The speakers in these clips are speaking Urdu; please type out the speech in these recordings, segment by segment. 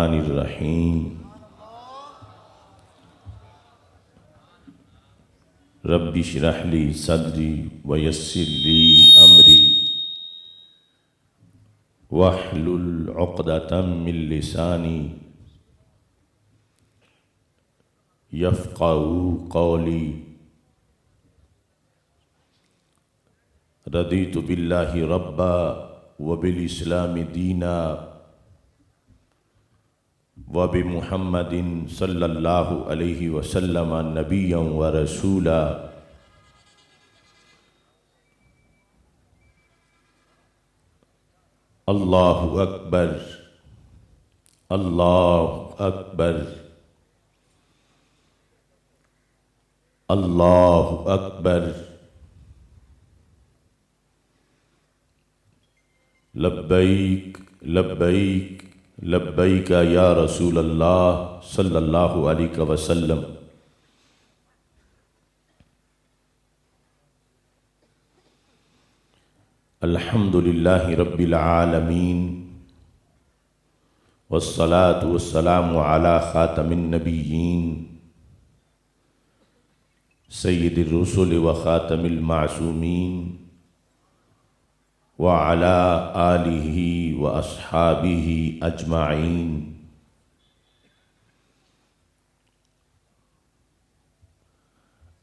الرحیم رب اشرح لی صدری ویسر لی امری واحلل عقدۃ من لسانی یفقہوا قولی رضیت باللہ ربا وبالاسلام دینا وبمحمد صلی اللہ علیہ وسلم نبیا ورسولا اللہ اکبر اللہ اکبر اللہ اکبر لبیک لبیک لبیک یا رسول اللہ صلی اللہ علیہ وسلم۔ الحمد للہ رب العالمین والصلاة والسلام علی خاتم النبیین سید الرسل وخاتم المعصومین وعلى آلہ واصحابہ اجمعین۔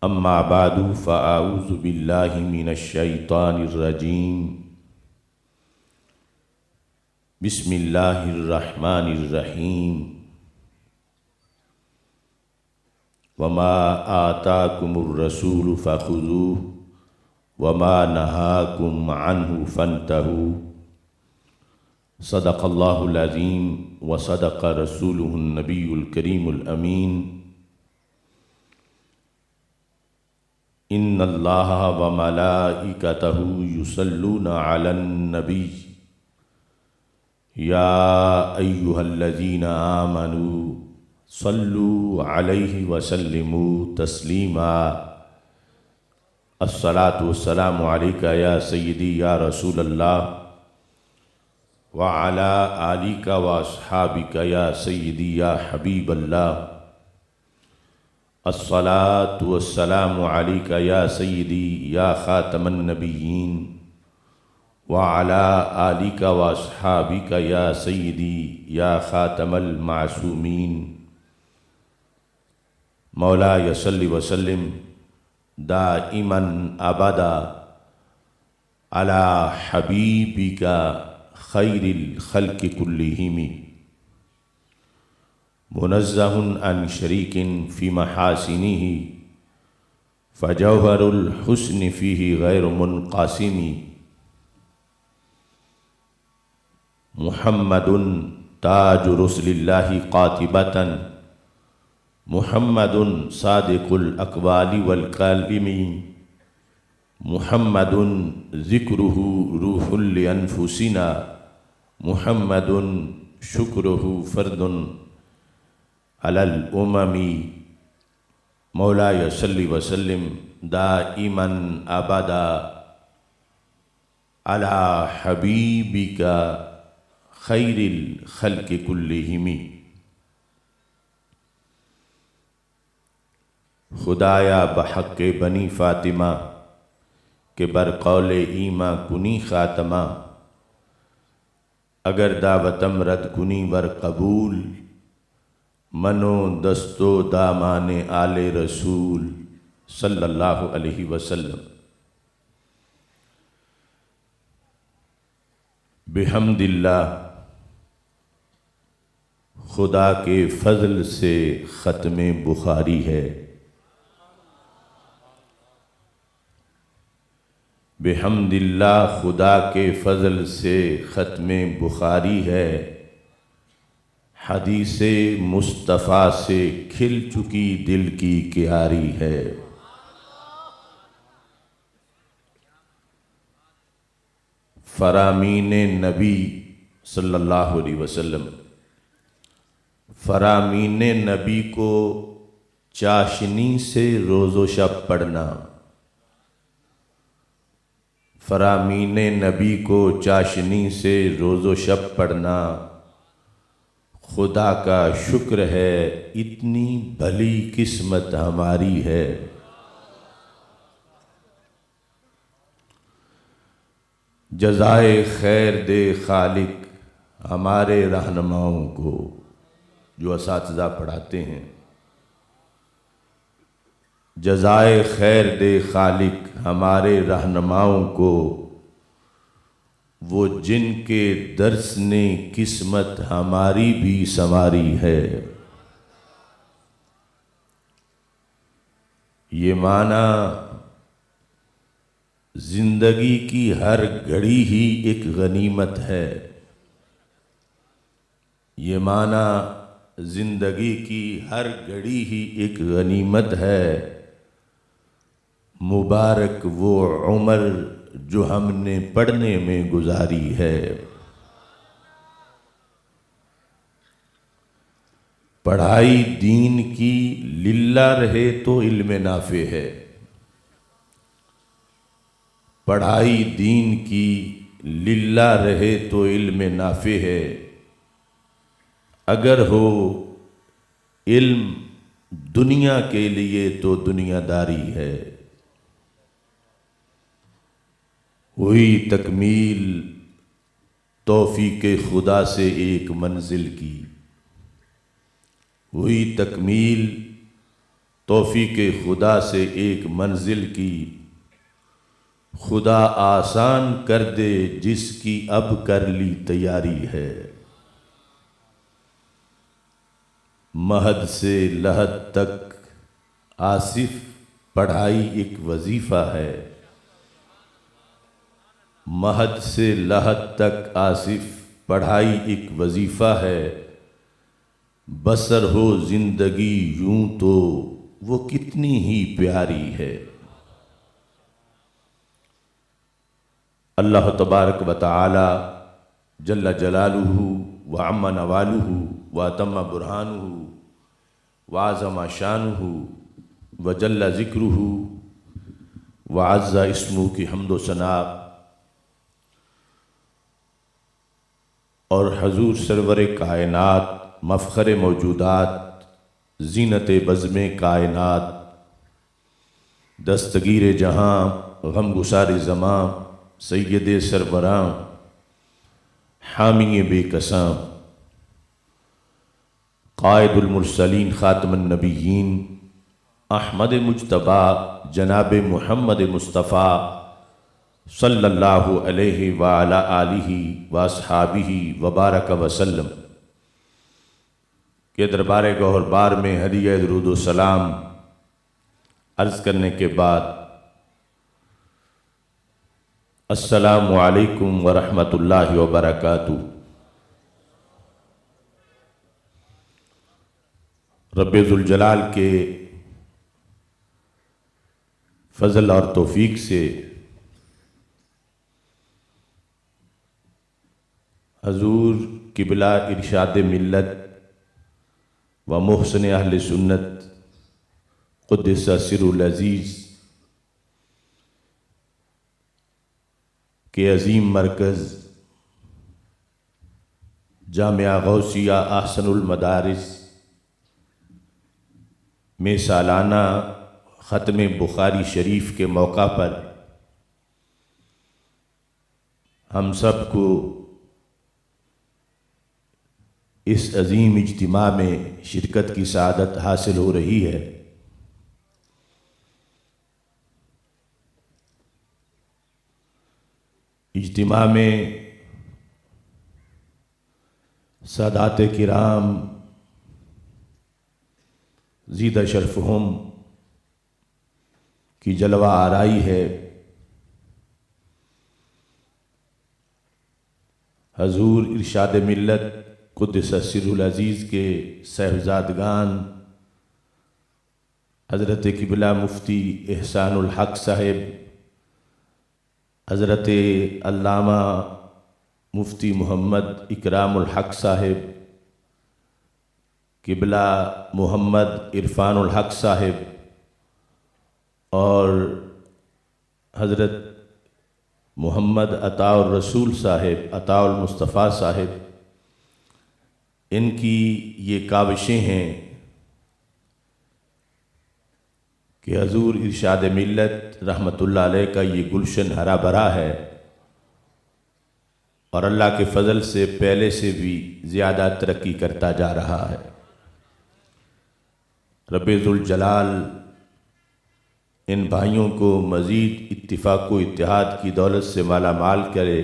اما بعد فاعوذ باللہ من الشیطان الرجیم۔ بسم اللہ الرحمن الرحیم۔ وما آتاکم الرسول فخذوہ وما نہاکم عنہ فانتہوا۔ صدق اللہ العظیم وصدق رسولہ النبی الکریم الامین۔ ان اللہ وملائکتہ یصلون علی النبی یا ایہا الذین آمنوا صلوا علیہ وسلموا تسلیما۔ الصلاۃ والسلام علیک یا سیدی یا رسول اللہ وعلی آلک واصحابک یا سیدی یا حبیب اللہ۔ الصلاۃ والسلام علیک یا سیدی یا خاتم النبیین وعلی آلک واصحابک یا سیدی یا خاتم المعصومین۔ مولایا صلی وسلم دائما ابدا علی حبیبک خیر الخلق کلہم منزہ عن شریک فی محاسنہ فجوہر الحسن فیہ غیر منقاسم۔ محمد تاج رسل اللہ قاطبۃ محمد صادق الاقوال والکالم محمد ذکرہ روح لانفسنا محمد شکرہ فرد علی الامم۔ مولایا صلی وسلم دائما ابدا علی حبیبک خیر الخلق کلہم۔ خدایا بحق بنی فاطمہ کہ برقول ایماں کنی خاتمہ، اگر دعوتم رد کنی ور قبول، منو دستو دامان آل رسول صلی اللہ علیہ وسلم۔ بحمد اللہ خدا کے فضل سے ختم بخاری ہے، بحمد اللہ خدا کے فضل سے ختم بخاری ہے، حدیث مصطفیٰ سے کھل چکی دل کی کیاری ہے۔ فرامین نبی صلی اللہ علیہ وسلم، فرامین نبی کو چاشنی سے روز و شب پڑھنا، فرامین نبی کو چاشنی سے روز و شب پڑھنا، خدا کا شکر ہے اتنی بھلی قسمت ہماری ہے۔ جزائے خیر دے خالق ہمارے رہنماؤں کو، جو اساتذہ پڑھاتے ہیں۔ جزائے خیر دے خالق ہمارے رہنماؤں کو، وہ جن کے درس نے قسمت ہماری بھی سنواری ہے۔ یہ معنی زندگی کی ہر گھڑی ہی ایک غنیمت ہے۔ یہ معنی زندگی کی ہر گھڑی ہی ایک غنیمت ہے۔ مبارک وہ عمر جو ہم نے پڑھنے میں گزاری ہے۔ پڑھائی دین کی للہ رہے تو علم نافع ہے۔ پڑھائی دین کی للہ رہے تو علم نافع ہے۔ اگر ہو علم دنیا کے لیے تو دنیا داری ہے۔ ہوئی تکمیل توفیق خدا سے ایک منزل کی۔ ہوئی تکمیل توفیق خدا سے ایک منزل کی۔ خدا آسان کر دے جس کی اب کر لی تیاری ہے۔ مہد سے لحد تک آصف پڑھائی ایک وظیفہ ہے۔ مہد سے لحد تک آصف پڑھائی ایک وظیفہ ہے۔ بسر ہو زندگی یوں تو وہ کتنی ہی پیاری ہے۔ اللہ تبارک و تعالی جل جلالہ وعم نوالہ واتم برہانہ وعظم شانہ وجل ذکرہ وعز اسمہ کی حمد و ثنا اور حضور سرور کائنات مفخر موجودات زینت بزم کائنات دستگیر جہاں غم گسار زماں سید سربراں حامی بے کساں قائد المرسلین خاتم النبیین احمد مجتبی جناب محمد مصطفیٰ صلی اللہ علیہ وعلی آلہ واصحابہ وبارک وسلم کے دربار گوہر بار میں ہدیہ درود و سلام عرض کرنے کے بعد السلام علیکم ورحمۃ اللہ وبرکاتہ۔ رب ذوالجلال کے فضل اور توفیق سے حضور قبلہ ارشاد ملت و محسن اہل سنت قدس سر العزیز کے عظیم مرکز جامعہ غوثیہ احسن المدارس میں سالانہ ختم بخاری شریف کے موقع پر ہم سب کو اس عظیم اجتماع میں شرکت کی سعادت حاصل ہو رہی ہے۔ اجتماع میں سادات کرام زیدہ شرفہم کی جلوہ آرائی ہے۔ حضور ارشاد ملت قدس سر العزیز کے صاحبزادگان حضرت قبلہ مفتی احسان الحق صاحب، حضرت علامہ مفتی محمد اکرام الحق صاحب، قبلہ محمد عرفان الحق صاحب اور حضرت محمد عطاء الرسول صاحب، عطاء المصطفیٰ صاحب ان کی یہ کاوشیں ہیں کہ حضور ارشاد ملت رحمۃ اللہ علیہ کا یہ گلشن ہرا بھرا ہے، اور اللہ کے فضل سے پہلے سے بھی زیادہ ترقی کرتا جا رہا ہے۔ رب ذوالجلال ان بھائیوں کو مزید اتفاق و اتحاد کی دولت سے مالا مال کرے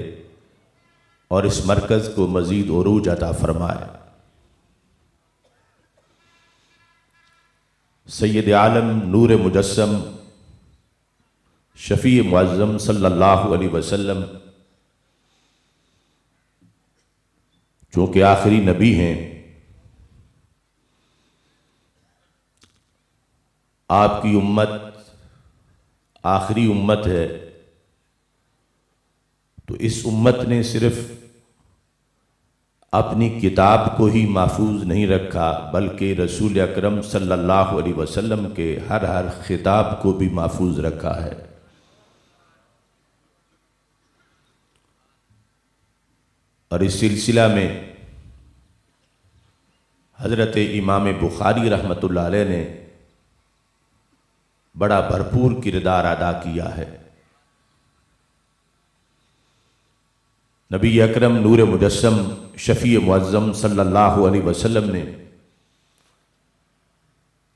اور اس مرکز کو مزید عروج عطا فرمائے۔ سید عالم نور مجسم شفیع معظم صلی اللہ علیہ وسلم چونکہ آخری نبی ہیں، آپ کی امت آخری امت ہے، تو اس امت نے صرف اپنی کتاب کو ہی محفوظ نہیں رکھا بلکہ رسول اکرم صلی اللہ علیہ وسلم کے ہر خطاب کو بھی محفوظ رکھا ہے۔ اور اس سلسلہ میں حضرت امام بخاری رحمۃ اللہ علیہ نے بڑا بھرپور کردار ادا کیا ہے۔ نبی اکرم نور مجسم شفیع معظم صلی اللہ علیہ وسلم نے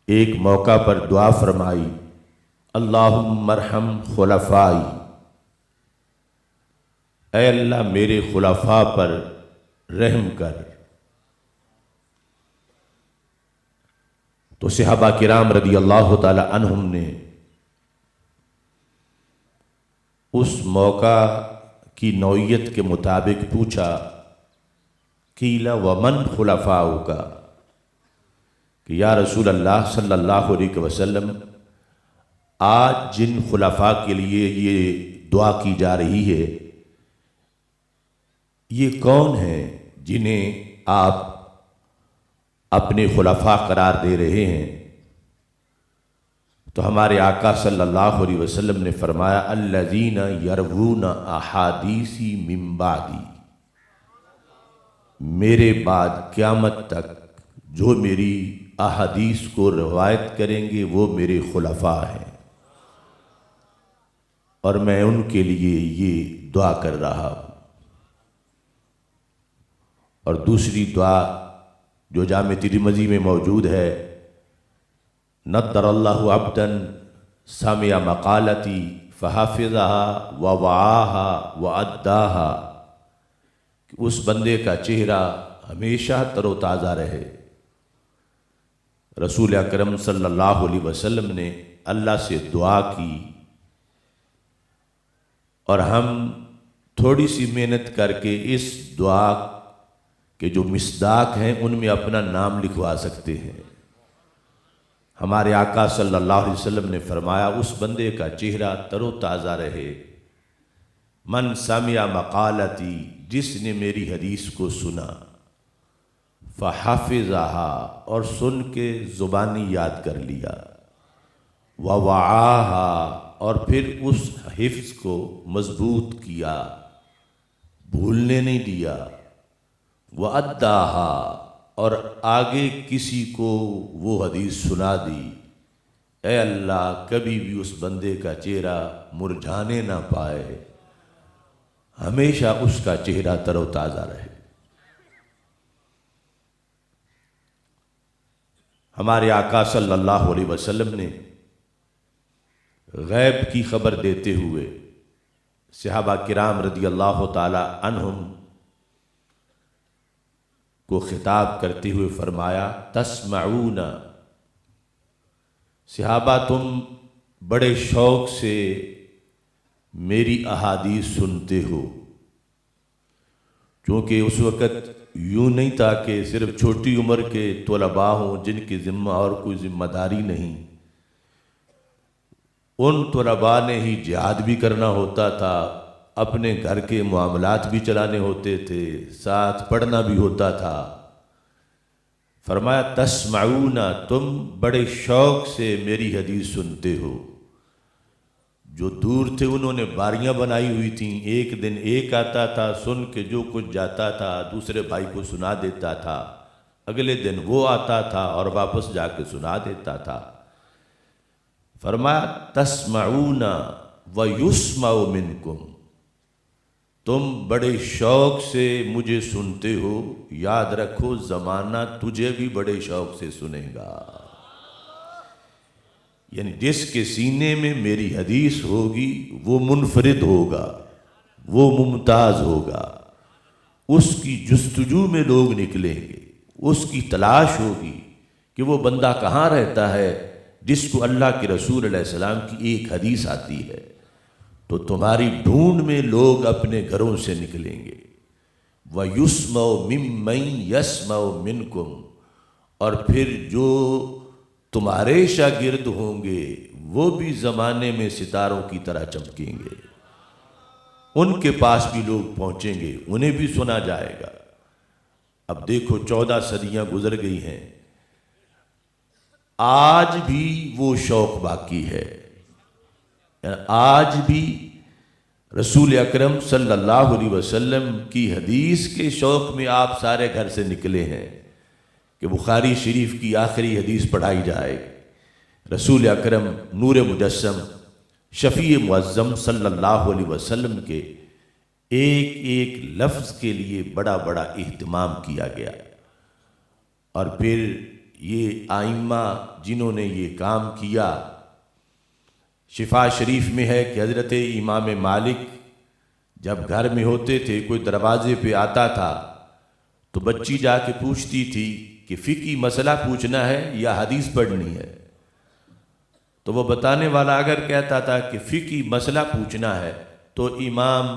ایک موقع پر دعا فرمائی، اللہم ارحم خلفائی، اے اللہ میرے خلفاء پر رحم کر۔ تو صحابہ کرام رضی اللہ تعالی عنہم نے اس موقع کی نوعیت کے مطابق پوچھا، قیل ومن خلفاؤک، کہ یا رسول اللہ صلی اللہ علیہ وسلم آج جن خلفاء کے لیے یہ دعا کی جا رہی ہے یہ کون ہیں جنہیں آپ اپنے خلفاء قرار دے رہے ہیں؟ تو ہمارے آقا صلی اللہ علیہ وسلم نے فرمایا، الذین یروون احادیثی من بعدی، میرے بعد قیامت تک جو میری احادیث کو روایت کریں گے وہ میرے خلفاء ہیں، اور میں ان کے لیے یہ دعا کر رہا ہوں۔ اور دوسری دعا جو جامع ترمذی میں موجود ہے، نضر اللہ عبدا سمع مقالتی فحفظها ووعاها واداها، کہ اس بندے کا چہرہ ہمیشہ تر و تازہ رہے۔ رسول اکرم صلی اللہ علیہ وسلم نے اللہ سے دعا کی، اور ہم تھوڑی سی محنت کر کے اس دعا کے جو مصداق ہیں ان میں اپنا نام لکھوا سکتے ہیں۔ ہمارے آقا صلی اللہ علیہ وسلم نے فرمایا، اس بندے کا چہرہ تر و تازہ رہے، من سمع مقالتی، جس نے میری حدیث کو سنا، فحفظها، اور سن کے زبانی یاد کر لیا، ووعاها، اور پھر اس حفظ کو مضبوط کیا، بھولنے نہیں دیا، وَأَدَّاهَا، اور آگے کسی کو وہ حدیث سنا دی۔ اے اللہ کبھی بھی اس بندے کا چہرہ مرجھانے نہ پائے، ہمیشہ اس کا چہرہ تر و تازہ رہے۔ ہمارے آقا صلی اللہ علیہ وسلم نے غیب کی خبر دیتے ہوئے صحابہ کرام رضی اللہ تعالی عنہم کو خطاب کرتے ہوئے فرمایا، تسمعون، صحابہ تم بڑے شوق سے میری احادیث سنتے ہو، کیونکہ اس وقت یوں نہیں تھا کہ صرف چھوٹی عمر کے طلباء ہوں جن کی ذمہ اور کوئی ذمہ داری نہیں، ان طلباء نے ہی جہاد بھی کرنا ہوتا تھا، اپنے گھر کے معاملات بھی چلانے ہوتے تھے، ساتھ پڑھنا بھی ہوتا تھا۔ فرمایا تسمعون، تم بڑے شوق سے میری حدیث سنتے ہو۔ جو دور تھے انہوں نے باریاں بنائی ہوئی تھیں، ایک دن ایک آتا تھا، سن کے جو کچھ جاتا تھا دوسرے بھائی کو سنا دیتا تھا، اگلے دن وہ آتا تھا اور واپس جا کے سنا دیتا تھا۔ فرمایا تسمعون ویسمع منکم، تم بڑے شوق سے مجھے سنتے ہو، یاد رکھو زمانہ تجھے بھی بڑے شوق سے سنے گا۔ یعنی جس کے سینے میں میری حدیث ہوگی وہ منفرد ہوگا، وہ ممتاز ہوگا، اس کی جستجو میں لوگ نکلیں گے، اس کی تلاش ہوگی کہ وہ بندہ کہاں رہتا ہے جس کو اللہ کے رسول علیہ السلام کی ایک حدیث آتی ہے، تو تمہاری ڈھونڈ میں لوگ اپنے گھروں سے نکلیں گے۔ وَيُسْمَعُ مِمَّن يَسْمَعُ مِنْكُمْ، اور پھر جو تمہارے شاگرد ہوں گے وہ بھی زمانے میں ستاروں کی طرح چمکیں گے، ان کے پاس بھی لوگ پہنچیں گے، انہیں بھی سنا جائے گا۔ اب دیکھو 14 صدیاں گزر گئی ہیں، آج بھی وہ شوق باقی ہے، آج بھی رسول اکرم صلی اللہ علیہ وسلم کی حدیث کے شوق میں آپ سارے گھر سے نکلے ہیں کہ بخاری شریف کی آخری حدیث پڑھائی جائے، رسول اکرم نور مجسم شفیع معظم صلی اللہ علیہ وسلم کے ایک ایک لفظ کے لیے بڑا بڑا اہتمام کیا گیا۔ اور پھر یہ آئمہ جنہوں نے یہ کام کیا، شفا شریف میں ہے کہ حضرت امام مالک جب گھر میں ہوتے تھے، کوئی دروازے پہ آتا تھا تو بچی جا کے پوچھتی تھی کہ فقہی مسئلہ پوچھنا ہے یا حدیث پڑھنی ہے، تو وہ بتانے والا اگر کہتا تھا کہ فقہی مسئلہ پوچھنا ہے تو امام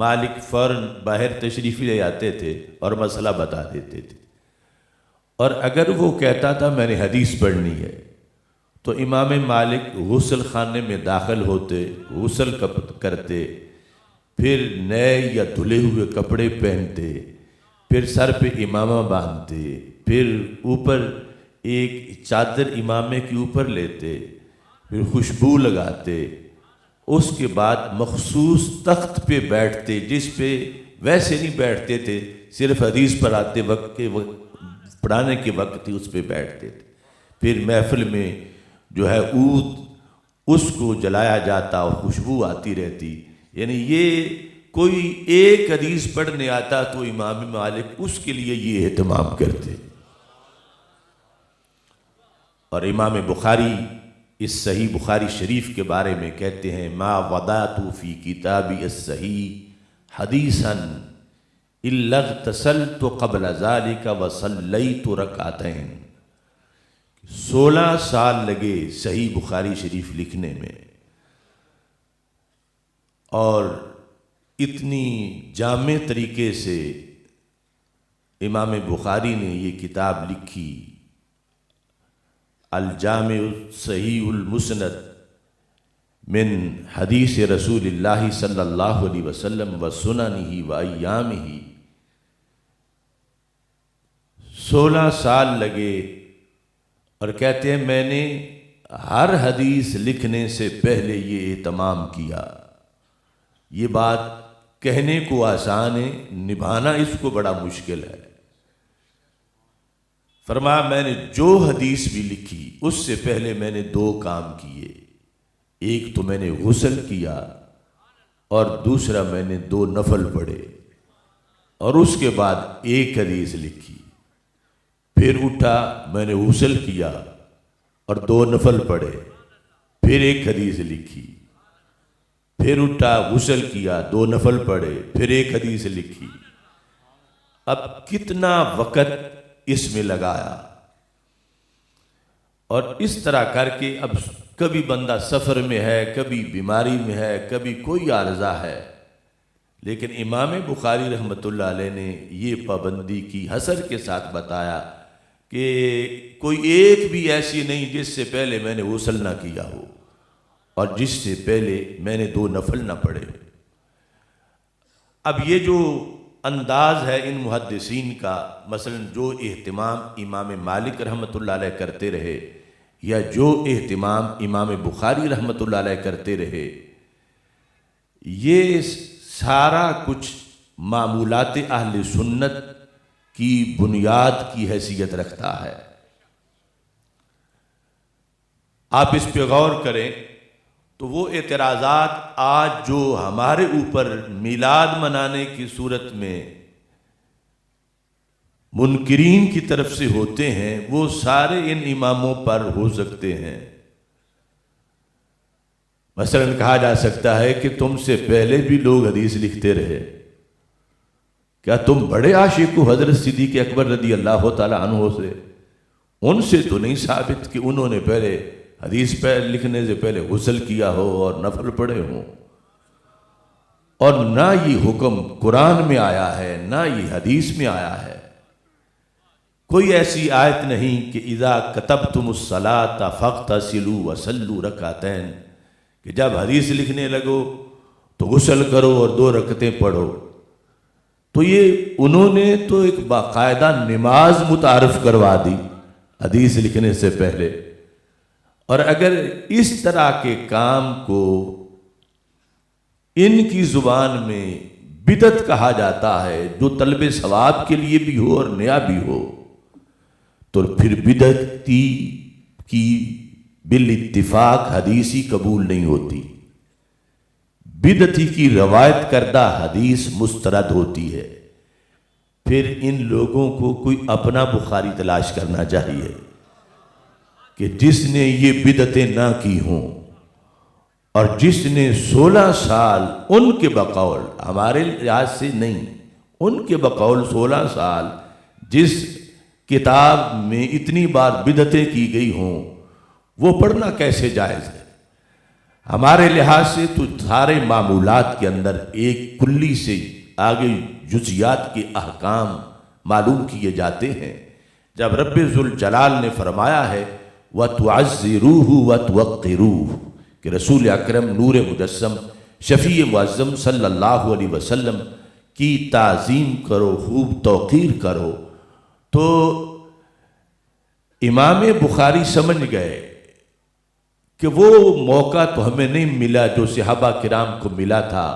مالک فوراً باہر تشریف لے آتے تھے اور مسئلہ بتا دیتے تھے، اور اگر وہ کہتا تھا میں نے حدیث پڑھنی ہے تو امام مالک غسل خانے میں داخل ہوتے، غسل کرتے، پھر نئے یا دھلے ہوئے کپڑے پہنتے، پھر سر پہ امامہ باندھتے، پھر اوپر ایک چادر امامے کے اوپر لیتے، پھر خوشبو لگاتے، اس کے بعد مخصوص تخت پہ بیٹھتے جس پہ ویسے نہیں بیٹھتے تھے، صرف حدیث پڑھانے کے وقت ہی اس پہ بیٹھتے تھے۔ پھر محفل میں جو ہے عود اس کو جلایا جاتا اور خوشبو آتی رہتی، یعنی یہ کوئی ایک حدیث پڑھنے آتا تو امام مالک اس کے لیے یہ اہتمام کرتے۔ اور امام بخاری اس صحیح بخاری شریف کے بارے میں کہتے ہیں ما وضعت فی کتابی الصحیح حدیثا الا اغتسلت قبل ذلك وصلیت رکعتین، 16 سال لگے صحیح بخاری شریف لکھنے میں، اور اتنی جامع طریقے سے امام بخاری نے یہ کتاب لکھی، الجامع صحیح المسند من حدیث رسول اللہ صلی اللہ علیہ وسلم و سننہ و ایامہ، 16 سال لگے، اور کہتے ہیں میں نے ہر حدیث لکھنے سے پہلے یہ اہتمام کیا۔ یہ بات کہنے کو آسان ہے، نبھانا اس کو بڑا مشکل ہے۔ فرمایا میں نے جو حدیث بھی لکھی اس سے پہلے میں نے 2 کام کیے، ایک تو میں نے غسل کیا اور دوسرا میں نے 2 نفل پڑھے، اور اس کے بعد ایک حدیث لکھی، پھر اٹھا میں نے غسل کیا اور 2 نفل پڑھے، پھر ایک حدیث لکھی، پھر اٹھا غسل کیا 2 نفل پڑھے، پھر ایک حدیث لکھی۔ اب کتنا وقت اس میں لگایا، اور اس طرح کر کے اب کبھی بندہ سفر میں ہے، کبھی بیماری میں ہے، کبھی کوئی عارضہ ہے، لیکن امام بخاری رحمۃ اللہ علیہ نے یہ پابندی کی، حسر کے ساتھ بتایا کہ کوئی ایک بھی ایسی نہیں جس سے پہلے میں نے غسل نہ کیا ہو اور جس سے پہلے میں نے 2 نفل نہ پڑھے۔ اب یہ جو انداز ہے ان محدثین کا، مثلا جو اہتمام امام مالک رحمۃ اللہ علیہ کرتے رہے یا جو اہتمام امام بخاری رحمۃ اللہ علیہ کرتے رہے، یہ سارا کچھ معمولات اہل سنت کی بنیاد کی حیثیت رکھتا ہے۔ آپ اس پہ غور کریں تو وہ اعتراضات آج جو ہمارے اوپر میلاد منانے کی صورت میں منکرین کی طرف سے ہوتے ہیں وہ سارے ان اماموں پر ہو سکتے ہیں۔ مثلا کہا جا سکتا ہے کہ تم سے پہلے بھی لوگ حدیث لکھتے رہے، کیا تم بڑے عاشق ہو حضرت صدیق اکبر رضی اللہ تعالیٰ عنہ سے؟ ان سے تو نہیں ثابت کہ انہوں نے پہلے حدیث پہ لکھنے سے پہلے غسل کیا ہو اور نفل پڑھے ہوں، اور نہ یہ حکم قرآن میں آیا ہے نہ یہ حدیث میں آیا ہے۔ کوئی ایسی آیت نہیں کہ اذا کتبتم الصلاۃ فاغتسلوا وصلوا رکعتین، کہ جب حدیث لکھنے لگو تو غسل کرو اور 2 رکعتیں پڑھو۔ تو یہ انہوں نے تو ایک باقاعدہ نماز متعارف کروا دی حدیث لکھنے سے پہلے، اور اگر اس طرح کے کام کو ان کی زبان میں بدعت کہا جاتا ہے جو طلب ثواب کے لیے بھی ہو اور نیا بھی ہو، تو پھر بدعتی کی بالاتفاق حدیثی قبول نہیں ہوتی، بدعتی کی روایت کردہ حدیث مسترد ہوتی ہے۔ پھر ان لوگوں کو کوئی اپنا بخاری تلاش کرنا چاہیے کہ جس نے یہ بدعتیں نہ کی ہوں، اور جس نے 16 سال ان کے بقول، ہمارے لحاظ سے نہیں، ان کے بقول 16 سال جس کتاب میں اتنی بار بدعتیں کی گئی ہوں، وہ پڑھنا کیسے جائز ہے؟ ہمارے لحاظ سے تو سارے معمولات کے اندر ایک کلی سے آگے جزیات کے احکام معلوم کیے جاتے ہیں۔ جب رب ذوالجلال نے فرمایا ہے وَتُعَزِّرُوهُ وَتُوَقِّرُوهُ کہ رسول اکرم نور مجسم شفیع معظم صلی اللہ علیہ وسلم کی تعظیم کرو، خوب توقیر کرو، تو امام بخاری سمجھ گئے کہ وہ موقع تو ہمیں نہیں ملا جو صحابہ کرام کو ملا تھا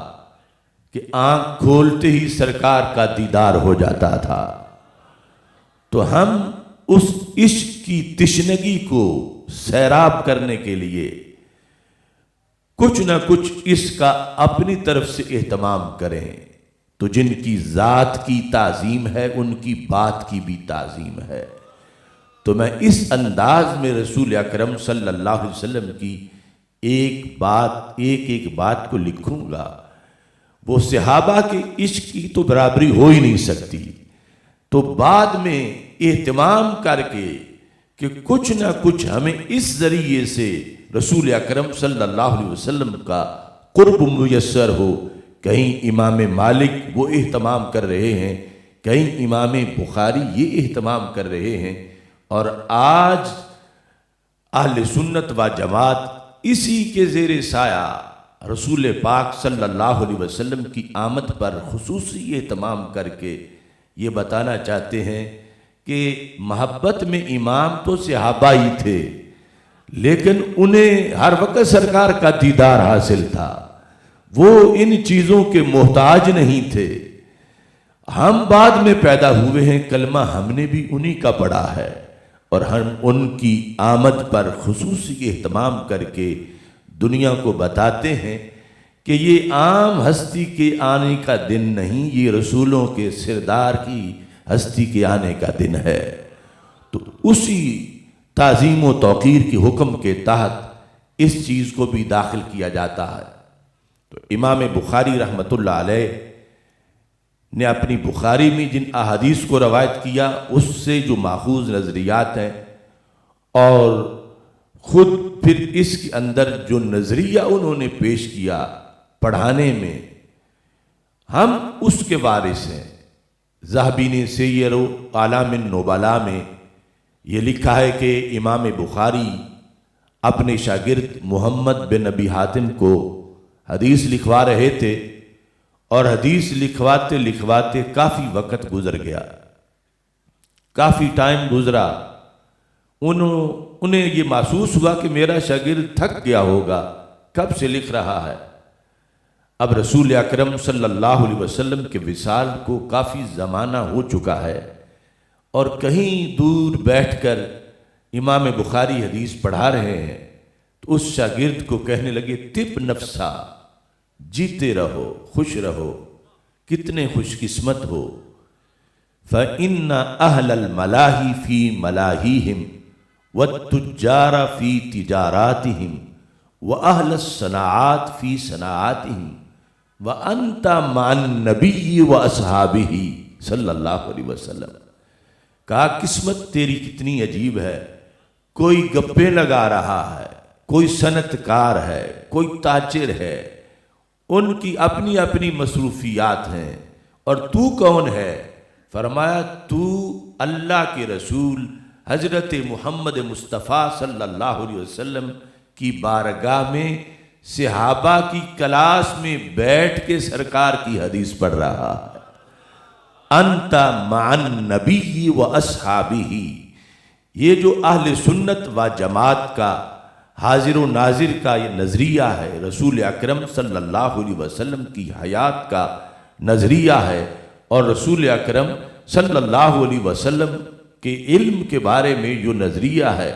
کہ آنکھ کھولتے ہی سرکار کا دیدار ہو جاتا تھا، تو ہم اس عشق کی تشنگی کو سیراب کرنے کے لیے کچھ نہ کچھ اس کا اپنی طرف سے اہتمام کریں۔ تو جن کی ذات کی تعظیم ہے ان کی بات کی بھی تعظیم ہے۔ تو میں اس انداز میں رسول اکرم صلی اللہ علیہ وسلم کی ایک بات کو لکھوں گا، وہ صحابہ کے عشق کی تو برابری ہو ہی نہیں سکتی، تو بعد میں اہتمام کر کے کہ کچھ نہ کچھ ہمیں اس ذریعے سے رسول اکرم صلی اللہ علیہ وسلم کا قرب میسر ہو۔ کہیں امام مالک وہ اہتمام کر رہے ہیں، کہیں امام بخاری یہ اہتمام کر رہے ہیں، اور آج اہل سنت و جماعت اسی کے زیر سایہ رسول پاک صلی اللہ علیہ وسلم کی آمد پر خصوصی اہتمام کر کے یہ بتانا چاہتے ہیں کہ محبت میں امام تو صحابہ ہی تھے، لیکن انہیں ہر وقت سرکار کا دیدار حاصل تھا، وہ ان چیزوں کے محتاج نہیں تھے۔ ہم بعد میں پیدا ہوئے ہیں، کلمہ ہم نے بھی انہی کا پڑھا ہے، اور ہم ان کی آمد پر خصوصی اہتمام کر کے دنیا کو بتاتے ہیں کہ یہ عام ہستی کے آنے کا دن نہیں، یہ رسولوں کے سردار کی ہستی کے آنے کا دن ہے۔ تو اسی تعظیم و توقیر کے حکم کے تحت اس چیز کو بھی داخل کیا جاتا ہے۔ تو امام بخاری رحمۃ اللہ علیہ نے اپنی بخاری میں جن احادیث کو روایت کیا اس سے جو ماخوذ نظریات ہیں، اور خود پھر اس کے اندر جو نظریہ انہوں نے پیش کیا پڑھانے میں، ہم اس کے وارث ہیں۔ ذہبی نے سیر و اعلام النبلاء میں یہ لکھا ہے کہ امام بخاری اپنے شاگرد محمد بن ابی حاتم کو حدیث لکھوا رہے تھے، اور حدیث لکھواتے لکھواتے کافی وقت گزر گیا، کافی ٹائم گزرا، انہیں یہ محسوس ہوا کہ میرا شاگرد تھک گیا ہوگا، کب سے لکھ رہا ہے۔ اب رسول اکرم صلی اللہ علیہ وسلم کے وصال کو کافی زمانہ ہو چکا ہے، اور کہیں دور بیٹھ کر امام بخاری حدیث پڑھا رہے ہیں تو اس شاگرد کو کہنے لگے طب نفسا، جیتے رہو، خوش رہو، کتنے خوش قسمت ہو، فَإِنَّ أَهْلَ الْمَلَاهِ فِي مَلَاهِهِمْ وَالتُّجَّارَ فِي تِجَارَاتِهِمْ وَأَهْلَ الصَّنَاعَاتِ فِي صَنَاعَاتِهِمْ وَأَنْتَ مَعَ النَّبِيِّ وَأَصْحَابِهِ صلی اللہ علیہ وسلم۔ کہا قسمت تیری کتنی عجیب ہے، کوئی گپے لگا رہا ہے، کوئی صنعت کار ہے، کوئی تاجر ہے، ان کی اپنی اپنی مصروفیات ہیں، اور تو کون ہے؟ فرمایا تو اللہ کے رسول حضرت محمد مصطفیٰ صلی اللہ علیہ وسلم کی بارگاہ میں صحابہ کی کلاس میں بیٹھ کے سرکار کی حدیث پڑھ رہا ہے۔ انت مع النبی و اصحابہ، یہ جو اہل سنت و جماعت کا حاضر و ناظر کا یہ نظریہ ہے، رسول اکرم صلی اللہ علیہ وسلم کی حیات کا نظریہ ہے، اور رسول اکرم صلی اللہ علیہ وسلم کے علم کے بارے میں جو نظریہ ہے،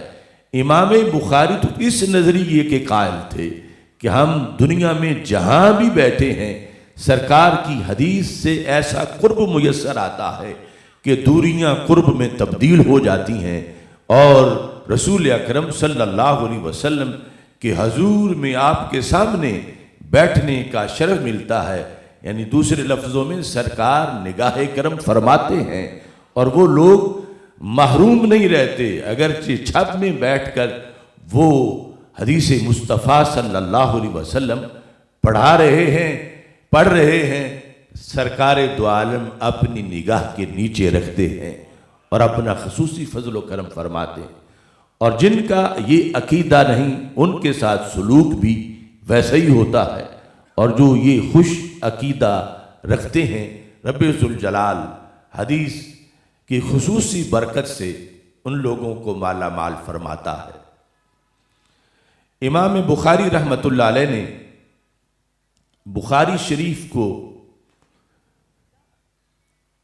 امام بخاری تو اس نظریے کے قائل تھے کہ ہم دنیا میں جہاں بھی بیٹھے ہیں سرکار کی حدیث سے ایسا قرب میسر آتا ہے کہ دوریاں قرب میں تبدیل ہو جاتی ہیں، اور رسول اکرم صلی اللہ علیہ وسلم کے حضور میں آپ کے سامنے بیٹھنے کا شرف ملتا ہے۔ یعنی دوسرے لفظوں میں سرکار نگاہ کرم فرماتے ہیں، اور وہ لوگ محروم نہیں رہتے، اگرچہ چھت میں بیٹھ کر وہ حدیث مصطفیٰ صلی اللہ علیہ وسلم پڑھا رہے ہیں، پڑھ رہے ہیں، سرکار دو عالم اپنی نگاہ کے نیچے رکھتے ہیں اور اپنا خصوصی فضل و کرم فرماتے ہیں، اور جن کا یہ عقیدہ نہیں ان کے ساتھ سلوک بھی ویسا ہی ہوتا ہے، اور جو یہ خوش عقیدہ رکھتے ہیں رب ذوالجلال حدیث کی خصوصی برکت سے ان لوگوں کو مالا مال فرماتا ہے۔ امام بخاری رحمۃ اللہ علیہ نے بخاری شریف کو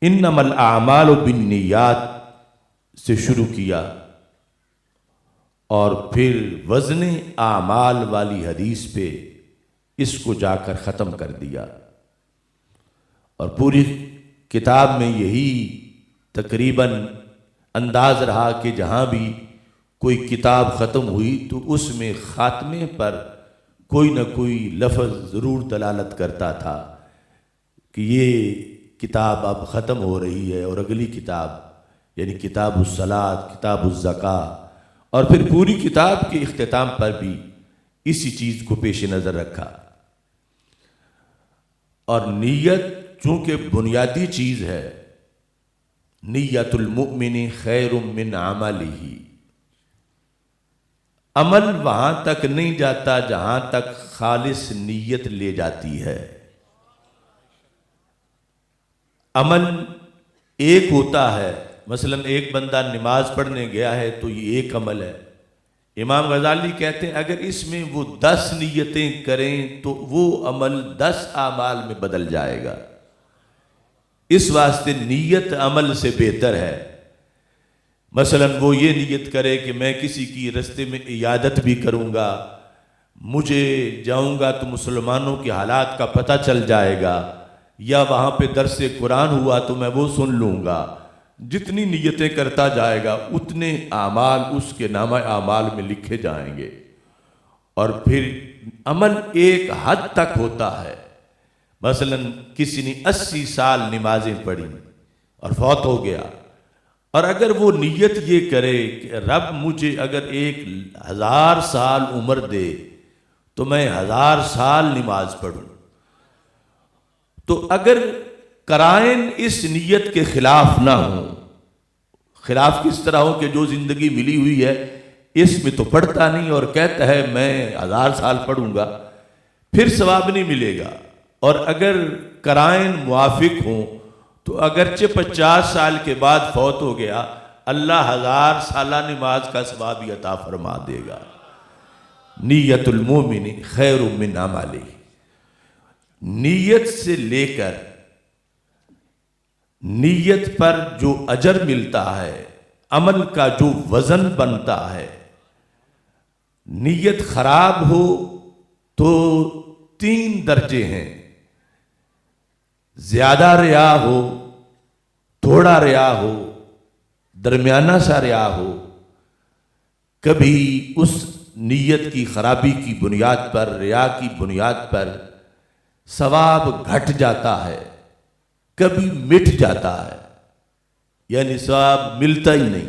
انما الاعمال بالنیات سے شروع کیا، اور پھر وزن اعمال والی حدیث پہ اس کو جا کر ختم کر دیا، اور پوری کتاب میں یہی تقریباً انداز رہا کہ جہاں بھی کوئی کتاب ختم ہوئی تو اس میں خاتمے پر کوئی نہ کوئی لفظ ضرور دلالت کرتا تھا کہ یہ کتاب اب ختم ہو رہی ہے، اور اگلی کتاب یعنی کتاب الصلاۃ، کتاب الزکاۃ، اور پھر پوری کتاب کے اختتام پر بھی اسی چیز کو پیش نظر رکھا۔ اور نیت چونکہ بنیادی چیز ہے، نیت المؤمن خیر من عملہ، عمل وہاں تک نہیں جاتا جہاں تک خالص نیت لے جاتی ہے۔ عمل ایک ہوتا ہے، مثلا ایک بندہ نماز پڑھنے گیا ہے تو یہ ایک عمل ہے۔ امام غزالی کہتے ہیں اگر اس میں وہ 10 نیتیں کریں تو وہ عمل 10 اعمال میں بدل جائے گا۔ اس واسطے نیت عمل سے بہتر ہے۔ مثلا وہ یہ نیت کرے کہ میں کسی کی رستے میں عیادت بھی کروں گا، مجھے جاؤں گا تو مسلمانوں کے حالات کا پتہ چل جائے گا، یا وہاں پہ درس قرآن ہوا تو میں وہ سن لوں گا۔ جتنی نیتیں کرتا جائے گا اتنے اعمال اس کے نامہ اعمال میں لکھے جائیں گے۔ اور پھر عمل ایک حد تک ہوتا ہے، مثلا کسی نے 80 سال نمازیں پڑھی اور فوت ہو گیا، اور اگر وہ نیت یہ کرے کہ رب مجھے اگر 1000 سال عمر دے تو میں 1000 سال نماز پڑھوں، تو اگر قرائن اس نیت کے خلاف نہ ہوں، خلاف کس طرح ہو کہ جو زندگی ملی ہوئی ہے اس میں تو پڑھتا نہیں اور کہتا ہے میں 1000 سال پڑھوں گا، پھر ثواب نہیں ملے گا۔ اور اگر قرائن موافق ہوں تو اگرچہ 50 سال کے بعد فوت ہو گیا، اللہ 1000 سالہ نماز کا ثواب بھی عطا فرما دے گا۔ نیت المومن خیر من عملہ، نیت سے لے کر نیت پر جو اجر ملتا ہے، عمل کا جو وزن بنتا ہے، نیت خراب ہو تو 3 درجے ہیں، زیادہ ریا ہو، تھوڑا ریا ہو، درمیانہ سا ریا ہو۔ کبھی اس نیت کی خرابی کی بنیاد پر، ریا کی بنیاد پر ثواب گھٹ جاتا ہے، کبھی مٹ جاتا ہے، یعنی ثواب ملتا ہی نہیں،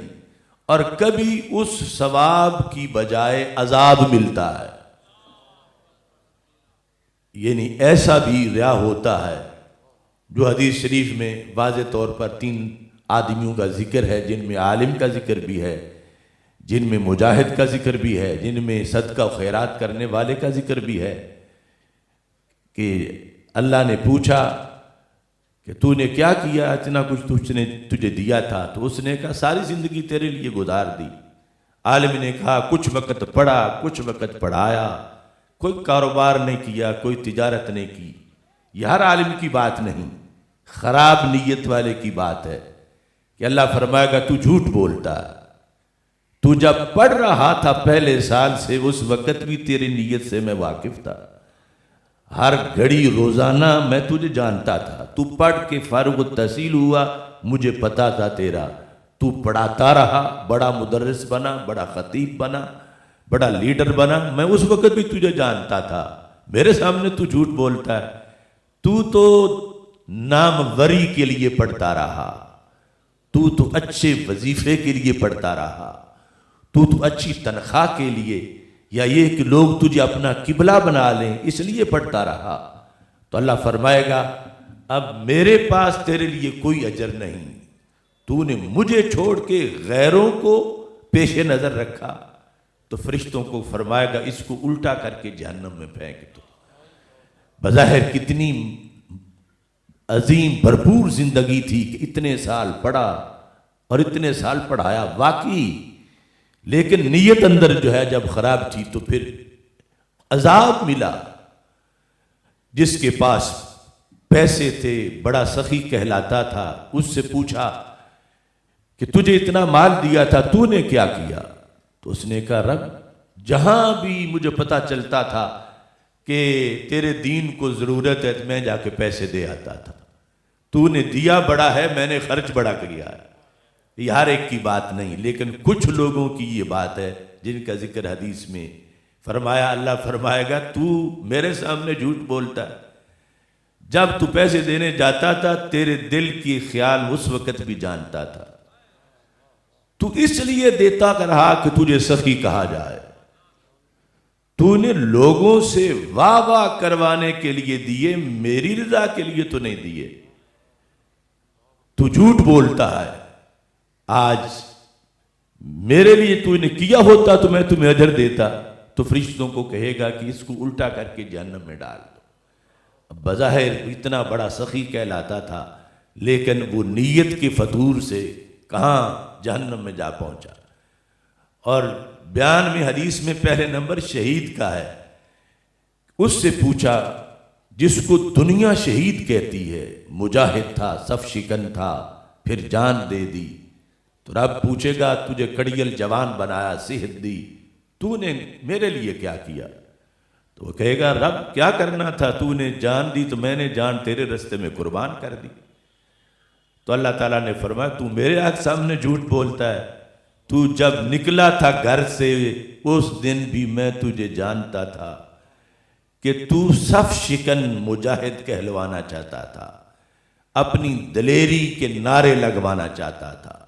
اور کبھی اس ثواب کی بجائے عذاب ملتا ہے۔ یعنی ایسا بھی ریا ہوتا ہے جو حدیث شریف میں واضح طور پر 3 آدمیوں کا ذکر ہے، جن میں عالم کا ذکر بھی ہے، جن میں مجاہد کا ذکر بھی ہے، جن میں صدقہ و خیرات کرنے والے کا ذکر بھی ہے، کہ اللہ نے پوچھا کہ تو نے کیا کیا، اتنا کچھ تجھے دیا تھا، تو اس نے کہا ساری زندگی تیرے لیے گزار دی۔ عالم نے کہا کچھ وقت پڑھا، کچھ وقت پڑھایا، کوئی کاروبار نہیں کیا، کوئی تجارت نہیں کی۔ یہ ہر عالم کی بات نہیں، خراب نیت والے کی بات ہے کہ اللہ فرمائے گا تو جھوٹ بولتا ہے، تو جب پڑھ رہا تھا پہلے سال سے، اس وقت بھی تیری نیت سے میں واقف تھا، ہر گھڑی روزانہ میں تجھے جانتا تھا، تو پڑھ کے فارغ التحصیل ہوا، مجھے پتا تھا تیرا، تو پڑھاتا رہا، بڑا مدرس بنا، بڑا خطیب بنا، بڑا لیڈر بنا، میں اس وقت بھی تجھے جانتا تھا، میرے سامنے تو جھوٹ بولتا ہے۔ تو ناموری کے لیے پڑھتا رہا، تو اچھے وظیفے کے لیے پڑھتا رہا، تو اچھی تنخواہ کے لیے، یا یہ کہ لوگ تجھے اپنا قبلہ بنا لیں اس لیے پڑھتا رہا۔ تو اللہ فرمائے گا اب میرے پاس تیرے لیے کوئی اجر نہیں، تو نے مجھے چھوڑ کے غیروں کو پیش نظر رکھا۔ تو فرشتوں کو فرمائے گا اس کو الٹا کر کے جہنم میں پھینک دو۔ بظاہر کتنی عظیم بھرپور زندگی تھی کہ اتنے سال پڑھا اور اتنے سال پڑھایا واقعی، لیکن نیت اندر جو ہے جب خراب تھی تو پھر عذاب ملا۔ جس کے پاس پیسے تھے، بڑا سخی کہلاتا تھا، اس سے پوچھا کہ تجھے اتنا مال دیا تھا تو نے کیا کیا؟ تو اس نے کہا رب جہاں بھی مجھے پتا چلتا تھا کہ تیرے دین کو ضرورت ہے تو میں جا کے پیسے دے آتا تھا، تو نے دیا بڑا ہے، میں نے خرچ بڑا کیا ہے۔ یہ ہر ایک کی بات نہیں، لیکن کچھ لوگوں کی یہ بات ہے جن کا ذکر حدیث میں فرمایا، اللہ فرمائے گا تو میرے سامنے جھوٹ بولتا ہے، جب تو پیسے دینے جاتا تھا تیرے دل کی خیال اس وقت بھی جانتا تھا، تو اس لیے دیتا رہا کہ تجھے سخی کہا جائے، تو نے لوگوں سے واہ واہ کروانے کے لیے دیے، میری رضا کے لیے تو نہیں دیے، تو جھوٹ بولتا ہے۔ آج میرے لیے تو نے کیا ہوتا تو میں تمہیں اجر دیتا۔ تو فرشتوں کو کہے گا کہ اس کو الٹا کر کے جہنم میں ڈال دو۔ بظاہر اتنا بڑا سخی کہلاتا تھا، لیکن وہ نیت کے فتور سے کہاں جہنم میں جا پہنچا۔ اور بیان میں حدیث میں پہلے نمبر شہید کا ہے۔ اس سے پوچھا جس کو دنیا شہید کہتی ہے، مجاہد تھا، صف شکن تھا، پھر جان دے دی، تو رب پوچھے گا تجھے کڑیل جوان بنایا، صحت دی، تو نے میرے لیے کیا کیا؟ تو وہ کہے گا رب کیا کرنا تھا، تو نے جان دی تو میں نے جان تیرے رستے میں قربان کر دی۔ تو اللہ تعالیٰ نے فرمایا تو میرے آنکھ سامنے جھوٹ بولتا ہے، تو جب نکلا تھا گھر سے اس دن بھی میں تجھے جانتا تھا کہ تو صف شکن مجاہد کہلوانا چاہتا تھا، اپنی دلیری کے نعرے لگوانا چاہتا تھا،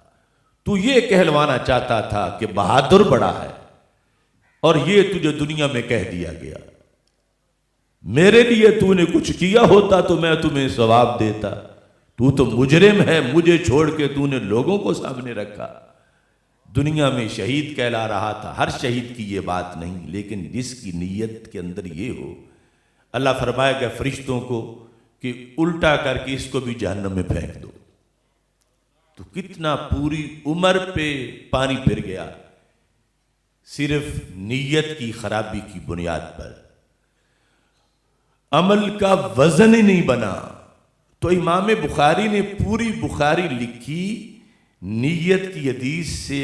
تو یہ کہلوانا چاہتا تھا کہ بہادر بڑا ہے، اور یہ تجھے دنیا میں کہہ دیا گیا۔ میرے لیے تو نے کچھ کیا ہوتا تو میں تمہیں ثواب دیتا، تو مجرم ہے، مجھے چھوڑ کے تو نے لوگوں کو سامنے رکھا۔ دنیا میں شہید کہلا رہا تھا، ہر شہید کی یہ بات نہیں، لیکن جس کی نیت کے اندر یہ ہو، اللہ فرمائے گا فرشتوں کو کہ الٹا کر کے اس کو بھی جہنم میں پھینک دو۔ تو کتنا پوری عمر پہ پانی پھر گیا، صرف نیت کی خرابی کی بنیاد پر۔ عمل کا وزن ہی نہیں بنا تو امام بخاری نے پوری بخاری لکھی نیت کی حدیث سے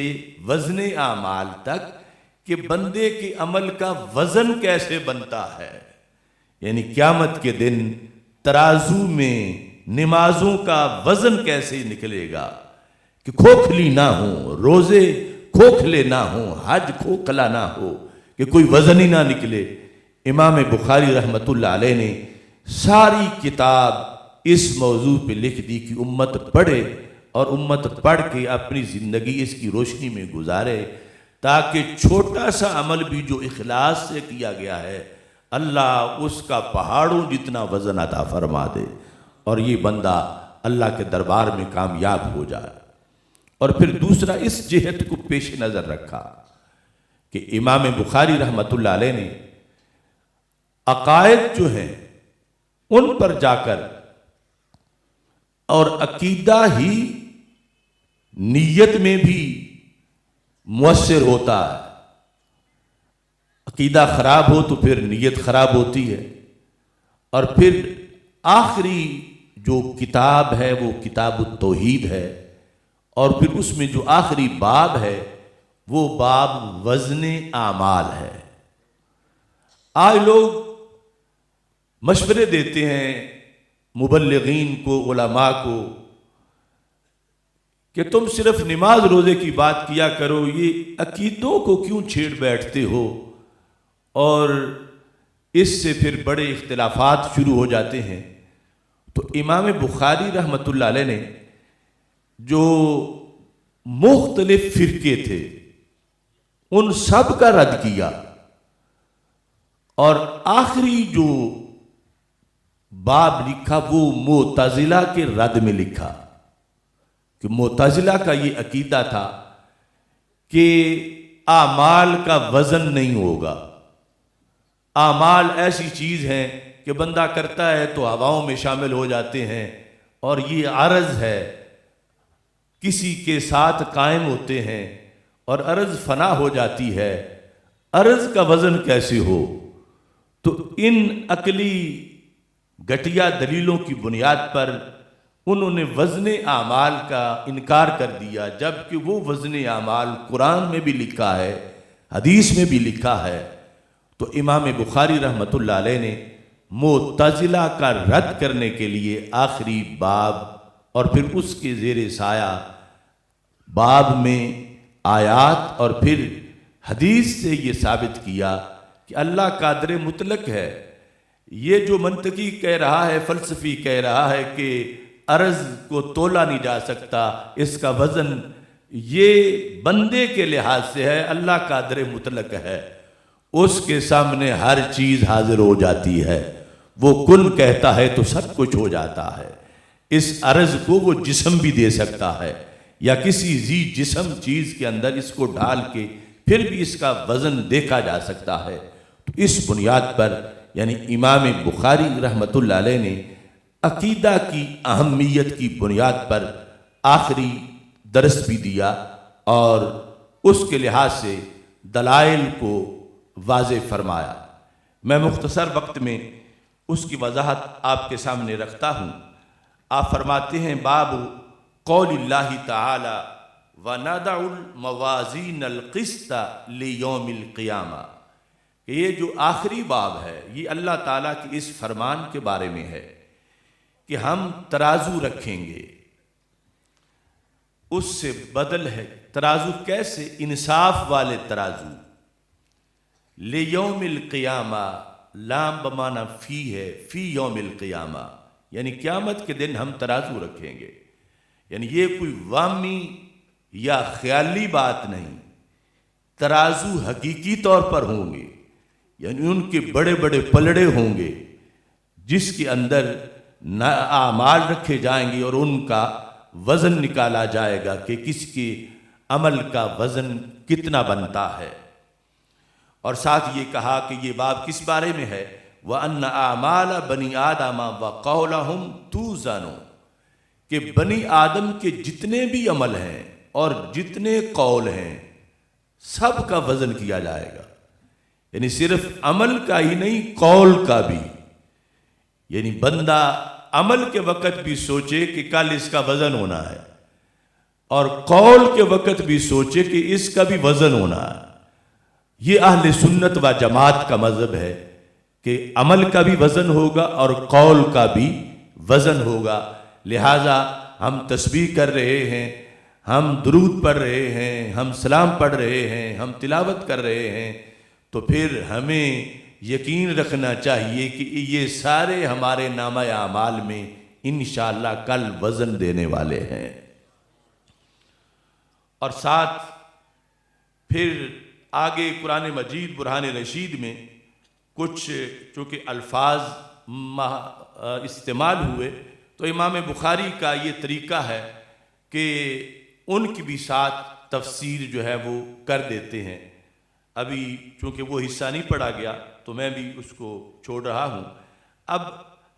وزن اعمال تک کہ بندے کے عمل کا وزن کیسے بنتا ہے، یعنی قیامت کے دن ترازو میں نمازوں کا وزن کیسے نکلے گا کہ کھوکھلی نہ ہو، روزے کھوکھلے نہ ہوں، حج کھوکھلا نہ ہو، کہ کوئی وزن ہی نہ نکلے۔ امام بخاری رحمۃ اللہ علیہ نے ساری کتاب اس موضوع پہ لکھ دی کہ امت پڑھے اور امت پڑھ کے اپنی زندگی اس کی روشنی میں گزارے، تاکہ چھوٹا سا عمل بھی جو اخلاص سے کیا گیا ہے اللہ اس کا پہاڑوں جتنا وزن عطا فرما دے اور یہ بندہ اللہ کے دربار میں کامیاب ہو جائے۔ اور پھر دوسرا اس جہت کو پیش نظر رکھا کہ امام بخاری رحمۃ اللہ علیہ نے عقائد جو ہیں ان پر جا کر، اور عقیدہ ہی نیت میں بھی مؤثر ہوتا ہے، عقیدہ خراب ہو تو پھر نیت خراب ہوتی ہے۔ اور پھر آخری جو کتاب ہے وہ کتاب التوحید ہے، اور پھر اس میں جو آخری باب ہے وہ باب وزن اعمال ہے۔ آج لوگ مشورے دیتے ہیں مبلغین کو، علماء کو، کہ تم صرف نماز روزے کی بات کیا کرو، یہ عقیدوں کو کیوں چھیڑ بیٹھتے ہو، اور اس سے پھر بڑے اختلافات شروع ہو جاتے ہیں۔ تو امام بخاری رحمۃ اللہ علیہ نے جو مختلف فرقے تھے ان سب کا رد کیا، اور آخری جو باب لکھا وہ معتزلہ کے رد میں لکھا کہ معتزلہ کا یہ عقیدہ تھا کہ اعمال کا وزن نہیں ہوگا، اعمال ایسی چیز ہیں کہ بندہ کرتا ہے تو ہواؤں میں شامل ہو جاتے ہیں، اور یہ عرض ہے کسی کے ساتھ قائم ہوتے ہیں اور عرض فنا ہو جاتی ہے، عرض کا وزن کیسے ہو؟ تو ان عقلی گھٹیا دلیلوں کی بنیاد پر انہوں نے وزن اعمال کا انکار کر دیا، جبکہ وہ وزن اعمال قرآن میں بھی لکھا ہے، حدیث میں بھی لکھا ہے۔ تو امام بخاری رحمۃ اللہ علیہ نے معتزلہ کا رد کرنے کے لیے آخری باب اور پھر اس کے زیر سایہ باب میں آیات اور پھر حدیث سے یہ ثابت کیا کہ اللہ قادر مطلق ہے۔ یہ جو منطقی کہہ رہا ہے، فلسفی کہہ رہا ہے کہ عرض کو تولا نہیں جا سکتا، اس کا وزن، یہ بندے کے لحاظ سے ہے، اللہ قادر مطلق ہے، اس کے سامنے ہر چیز حاضر ہو جاتی ہے، وہ کن کہتا ہے تو سب کچھ ہو جاتا ہے۔ اس عرض کو وہ جسم بھی دے سکتا ہے، یا کسی ذی جسم چیز کے اندر اس کو ڈال کے پھر بھی اس کا وزن دیکھا جا سکتا ہے۔ تو اس بنیاد پر یعنی امام بخاری رحمۃ اللہ علیہ نے عقیدہ کی اہمیت کی بنیاد پر آخری درس بھی دیا، اور اس کے لحاظ سے دلائل کو واضح فرمایا۔ میں مختصر وقت میں اس کی وضاحت آپ کے سامنے رکھتا ہوں۔ آپ فرماتے ہیں باب قول اللہ تعالی وَنَضَعُ الْمَوَازِينَ الْقِسْطَ لِيَوْمِ الْقِيَامَةِ، کہ یہ جو آخری باب ہے یہ اللہ تعالیٰ کے اس فرمان کے بارے میں ہے کہ ہم ترازو رکھیں گے۔ اس سے بدل ہے ترازو کیسے؟ انصاف والے ترازو۔ لیوم القیامہ، لام بمانا فی ہے، فی یوم القیامہ، یعنی قیامت کے دن ہم ترازو رکھیں گے۔ یعنی یہ کوئی وامی یا خیالی بات نہیں، ترازو حقیقی طور پر ہوں گے، یعنی ان کے بڑے بڑے پلڑے ہوں گے جس کے اندر اعمال رکھے جائیں گے اور ان کا وزن نکالا جائے گا کہ کس کے عمل کا وزن کتنا بنتا ہے۔ اور ساتھ یہ کہا کہ یہ باب کس بارے میں ہے؟ وَأَنَّ أَعْمَالَ بَنِي آدَمَ وَقَوْلَهُمْ تُوزَنُ، کہ بنی آدم کے جتنے بھی عمل ہیں اور جتنے قول ہیں سب کا وزن کیا جائے گا، یعنی صرف عمل کا ہی نہیں قول کا بھی۔ یعنی بندہ عمل کے وقت بھی سوچے کہ کل اس کا وزن ہونا ہے، اور قول کے وقت بھی سوچے کہ اس کا بھی وزن ہونا ہے۔ یہ اہل سنت و جماعت کا مذہب ہے کہ عمل کا بھی وزن ہوگا اور قول کا بھی وزن ہوگا۔ لہٰذا ہم تسبیح کر رہے ہیں، ہم درود پڑھ رہے ہیں، ہم سلام پڑھ رہے ہیں، ہم تلاوت کر رہے ہیں، تو پھر ہمیں یقین رکھنا چاہیے کہ یہ سارے ہمارے نامہ اعمال میں انشاءاللہ کل وزن دینے والے ہیں۔ اور ساتھ پھر آگے قرآن مجید برہان رشید میں کچھ چونکہ الفاظ استعمال ہوئے، تو امام بخاری کا یہ طریقہ ہے کہ ان کی بھی ساتھ تفسیر جو ہے وہ کر دیتے ہیں۔ ابھی چونکہ وہ حصہ نہیں پڑھا گیا تو میں بھی اس کو چھوڑ رہا ہوں۔ اب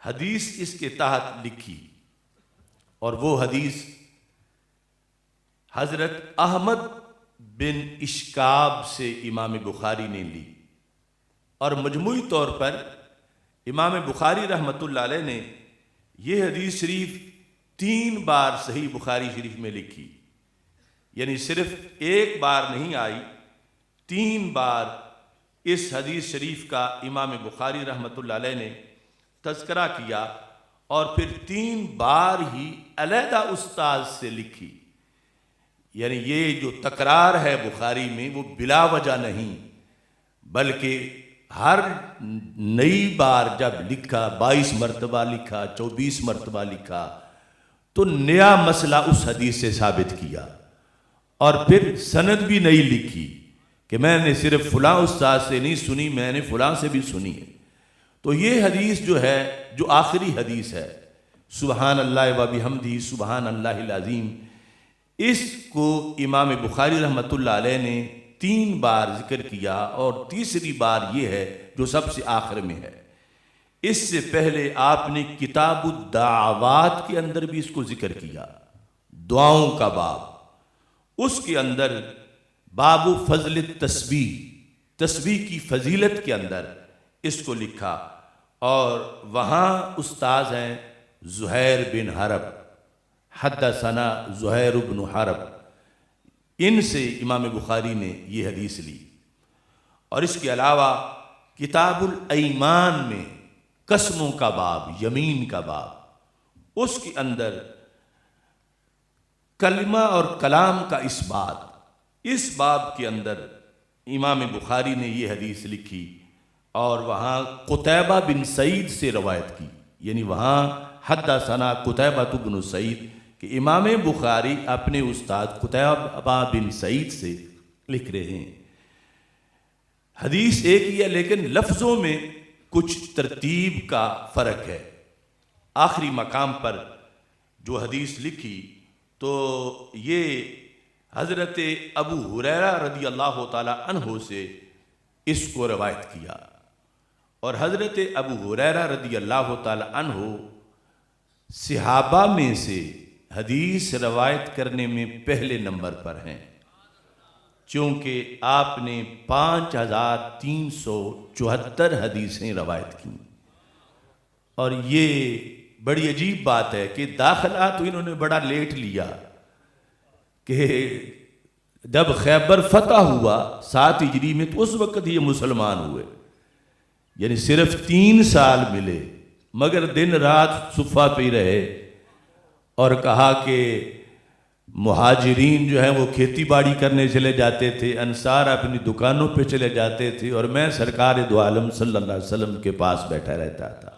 حدیث اس کے تحت لکھی، اور وہ حدیث حضرت احمد بن اشکاب سے امام بخاری نے لی، اور مجموعی طور پر امام بخاری رحمۃ اللہ علیہ نے یہ حدیث شریف 3 بار صحیح بخاری شریف میں لکھی، یعنی صرف ایک بار نہیں آئی، 3 بار اس حدیث شریف کا امام بخاری رحمۃ اللہ علیہ نے تذکرہ کیا، اور پھر 3 بار ہی علیحدہ استاذ سے لکھی۔ یعنی یہ جو تکرار ہے بخاری میں وہ بلا وجہ نہیں، بلکہ ہر نئی بار جب لکھا، 22 مرتبہ لکھا، 24 مرتبہ لکھا، تو نیا مسئلہ اس حدیث سے ثابت کیا، اور پھر سند بھی نئی لکھی کہ میں نے صرف فلاں استاد سے نہیں سنی، میں نے فلاں سے بھی سنی ہے۔ تو یہ حدیث جو ہے، جو آخری حدیث ہے، سبحان اللہ و بحمدہ سبحان اللہ العظیم، اس کو امام بخاری رحمۃ اللہ علیہ نے 3 بار ذکر کیا، اور تیسری بار یہ ہے جو سب سے آخر میں ہے۔ اس سے پہلے آپ نے کتاب الدعوات کے اندر بھی اس کو ذکر کیا، دعاؤں کا باب، اس کے اندر باب فضل التسبیح، تسبیح کی فضیلت کے اندر اس کو لکھا، اور وہاں استاذ ہیں زہیر بن حرب، حدثنا زہیر بن حرب، ان سے امام بخاری نے یہ حدیث لی۔ اور اس کے علاوہ کتاب الایمان میں قسموں کا باب، یمین کا باب، اس کے اندر کلمہ اور کلام کا اثبات، اس باب کے اندر امام بخاری نے یہ حدیث لکھی، اور وہاں قتیبہ بن سعید سے روایت کی، یعنی وہاں حدثنا قتیبہ بن سعید، کہ امام بخاری اپنے استاد قتیبہ بن سعید سے لکھ رہے ہیں۔ حدیث ایک ہی ہے لیکن لفظوں میں کچھ ترتیب کا فرق ہے۔ آخری مقام پر جو حدیث لکھی تو یہ حضرت ابو ہریرہ رضی اللہ تعالی عنہ سے اس کو روایت کیا، اور حضرت ابو ہریرہ رضی اللہ تعالی عنہ صحابہ میں سے حدیث روایت کرنے میں پہلے نمبر پر ہیں، چونکہ آپ نے 5374 حدیثیں روایت کی۔ اور یہ بڑی عجیب بات ہے کہ داخلہ تو انہوں نے بڑا لیٹ لیا، کہ جب خیبر فتح ہوا 7 ہجری میں تو اس وقت یہ مسلمان ہوئے، یعنی صرف 3 سال ملے، مگر دن رات صفہ پہ رہے، اور کہا کہ مہاجرین جو ہیں وہ کھیتی باڑی کرنے چلے جاتے تھے، انصار اپنی دکانوں پہ چلے جاتے تھے، اور میں سرکار دو عالم صلی اللہ علیہ وسلم کے پاس بیٹھا رہتا تھا۔